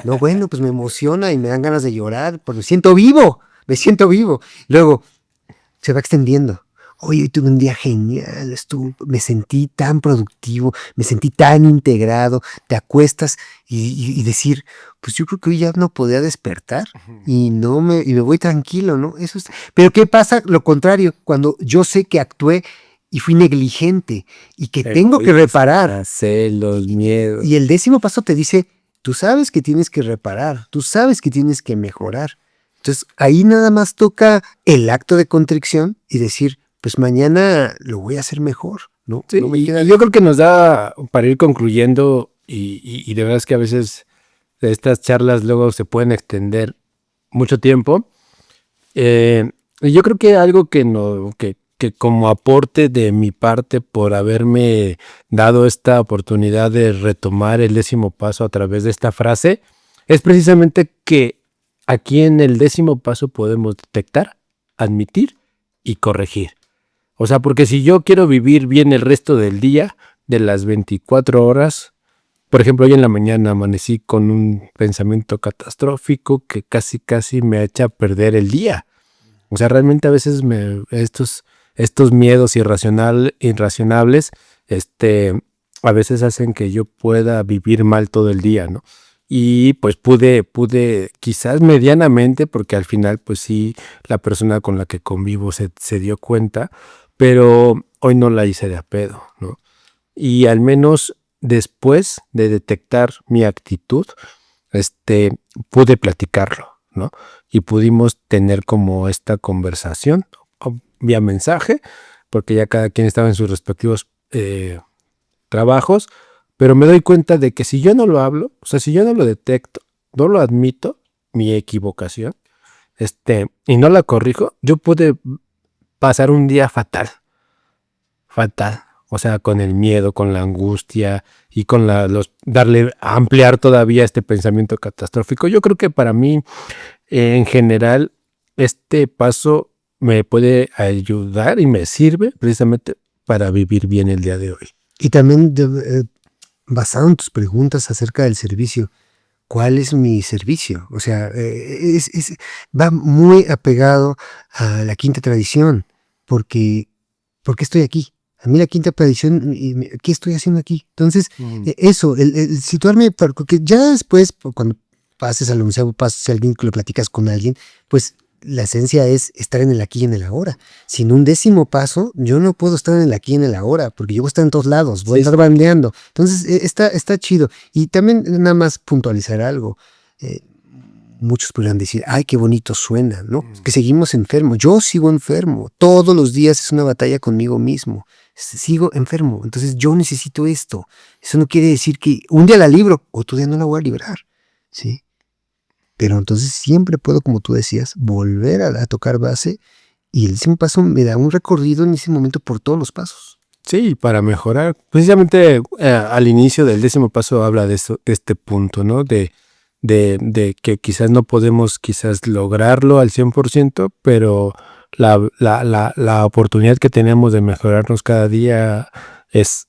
No, bueno, pues me emociona y me dan ganas de llorar, porque me siento vivo. Luego se va extendiendo. Hoy tuve un día genial, me sentí tan productivo, me sentí tan integrado. Te acuestas y decir, pues yo creo que hoy ya no podía despertar y me voy tranquilo, ¿no? Pero ¿qué pasa? Lo contrario, cuando yo sé que actué y fui negligente y que tengo que reparar. Celos, miedos. Y el 10º paso te dice, tú sabes que tienes que reparar, tú sabes que tienes que mejorar. Entonces ahí nada más toca el acto de contrición y decir, pues mañana lo voy a hacer mejor, ¿no? Sí, no me y queda... yo creo que nos da para ir concluyendo y de verdad es que a veces estas charlas luego se pueden extender mucho tiempo. Y yo creo que algo que como aporte de mi parte por haberme dado esta oportunidad de retomar el 10º paso a través de esta frase es precisamente que aquí en el 10º paso podemos detectar, admitir y corregir. O sea, porque si yo quiero vivir bien el resto del día, de las 24 horas, por ejemplo, hoy en la mañana amanecí con un pensamiento catastrófico que casi me echa a perder el día. O sea, realmente a veces estos miedos irracionables, a veces hacen que yo pueda vivir mal todo el día, ¿no? Y pues pude quizás medianamente, porque al final pues sí, la persona con la que convivo se dio cuenta, pero hoy no la hice de a pedo, ¿no? Y al menos después de detectar mi actitud, pude platicarlo, ¿no? Y pudimos tener como esta conversación vía mensaje, porque ya cada quien estaba en sus respectivos trabajos, pero me doy cuenta de que si yo no lo hablo, o sea, si yo no lo detecto, no lo admito, mi equivocación, y no la corrijo, yo pude pasar un día fatal, o sea, con el miedo, con la angustia y con ampliar todavía este pensamiento catastrófico. Yo creo que para mí, en general, este paso me puede ayudar y me sirve precisamente para vivir bien el día de hoy. Y también basado en tus preguntas acerca del servicio, ¿cuál es mi servicio? O sea, va muy apegado a la quinta tradición, porque estoy aquí. A mí la quinta tradición, ¿qué estoy haciendo aquí? Entonces, eso, el situarme, porque ya después, cuando pases al museo, pases a alguien que lo platicas con alguien, pues la esencia es estar en el aquí y en el ahora. Sin un 10º paso, yo no puedo estar en el aquí y en el ahora, porque yo voy a estar en todos lados, voy a estar bandeando. Entonces, está chido. Y también nada más puntualizar algo. Muchos podrían decir, ay, qué bonito suena, ¿no? Que seguimos enfermos. Yo sigo enfermo. Todos los días es una batalla conmigo mismo. Sigo enfermo. Entonces, yo necesito esto. Eso no quiere decir que un día la libro, otro día no la voy a librar, ¿sí? Pero entonces siempre puedo, como tú decías, volver a tocar base, y el 10º paso me da un recorrido en ese momento por todos los pasos. Sí, para mejorar. Precisamente al inicio del 10º paso habla de este punto, ¿no? De que quizás no podemos lograrlo al 100%, pero la oportunidad que tenemos de mejorarnos cada día es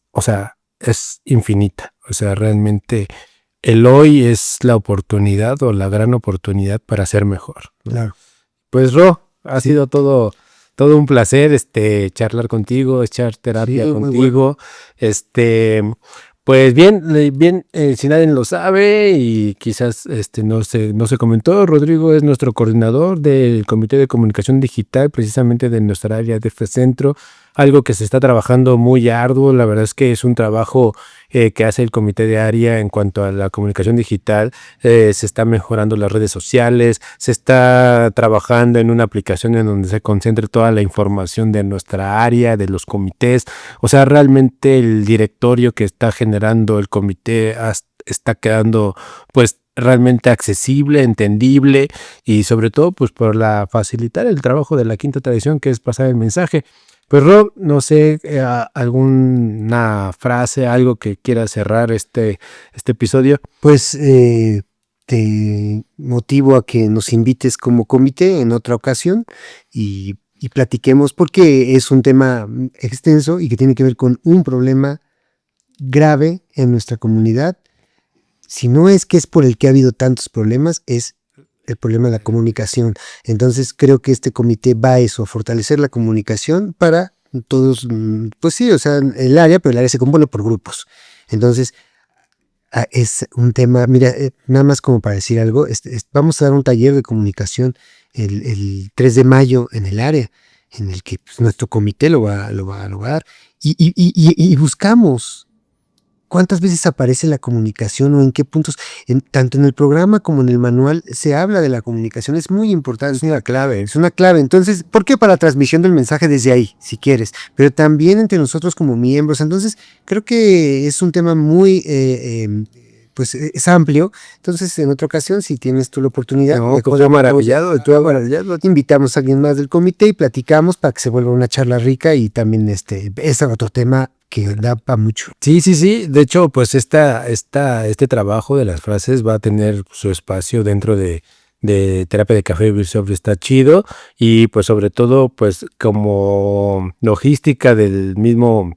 infinita. O sea, realmente el hoy es la oportunidad o la gran oportunidad para ser mejor. Claro. Pues ha sido todo un placer charlar contigo, echar terapia contigo. Bueno. Pues bien, si nadie lo sabe y quizás no se comentó, Rodrigo es nuestro coordinador del Comité de Comunicación Digital, precisamente de nuestra área de FECentro, algo que se está trabajando muy arduo. La verdad es que es un trabajo que hace el comité de área en cuanto a la comunicación digital. Se está mejorando las redes sociales, se está trabajando en una aplicación en donde se concentre toda la información de nuestra área, de los comités. O sea, realmente el directorio que está generando el comité está quedando pues realmente accesible, entendible, y sobre todo pues por facilitar el trabajo de la quinta tradición, que es pasar el mensaje. Pues Rob, no sé, alguna frase, algo que quiera cerrar este episodio. Pues te motivo a que nos invites como comité en otra ocasión y platiquemos, porque es un tema extenso y que tiene que ver con un problema grave en nuestra comunidad. Si no es que es por el que ha habido tantos problemas, es el problema de la comunicación. Entonces creo que este comité va a eso, a fortalecer la comunicación para todos, pues sí, o sea, el área, pero el área se compone por grupos. Entonces es un tema, mira, nada más como para decir algo, vamos a dar un taller de comunicación el 3 de mayo en el área, en el que pues, nuestro comité lo va a dar, y buscamos ¿cuántas veces aparece la comunicación o en qué puntos? Tanto en el programa como en el manual se habla de la comunicación. Es muy importante. Es una clave. Es una clave. Entonces, ¿por qué? Para la transmisión del mensaje desde ahí, si quieres, pero también entre nosotros como miembros. Entonces, creo que es un tema muy, pues es amplio. Entonces, en otra ocasión, si tienes tú la oportunidad. No, estoy maravillado. Te invitamos a alguien más del comité y platicamos para que se vuelva una charla rica, y también es otro tema que da para mucho. Sí. De hecho, pues este trabajo de las frases va a tener su espacio dentro de Terapia de Café Vivir Sobre Está Chido, y pues sobre todo pues como logística del mismo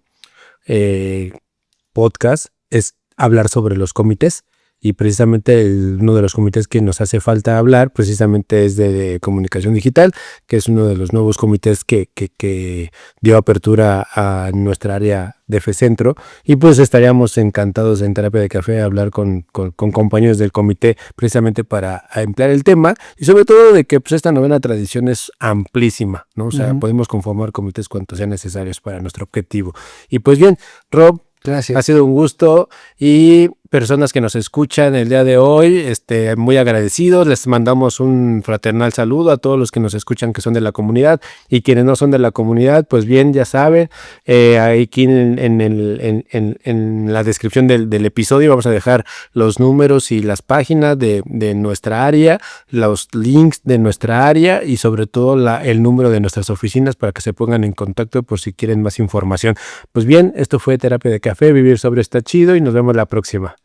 podcast es hablar sobre los comités. Y precisamente uno de los comités que nos hace falta hablar precisamente es de comunicación digital, que es uno de los nuevos comités que dio apertura a nuestra área de FECentro, y pues estaríamos encantados en Terapia de Café a hablar con compañeros del comité precisamente para emplear el tema, y sobre todo de que pues esta novena tradición es amplísima, ¿no? O sea, podemos conformar comités cuantos sean necesarios para nuestro objetivo. Y pues bien, Rob, Gracias. Ha sido un gusto y personas que nos escuchan el día de hoy, muy agradecidos. Les mandamos un fraternal saludo a todos los que nos escuchan que son de la comunidad y quienes no son de la comunidad, pues bien, ya saben, aquí en la descripción del episodio vamos a dejar los números y las páginas de nuestra área, los links de nuestra área y sobre todo el número de nuestras oficinas para que se pongan en contacto por si quieren más información. Pues bien, esto fue Terapia de Café, Vivir Sobre está chido y nos vemos la próxima.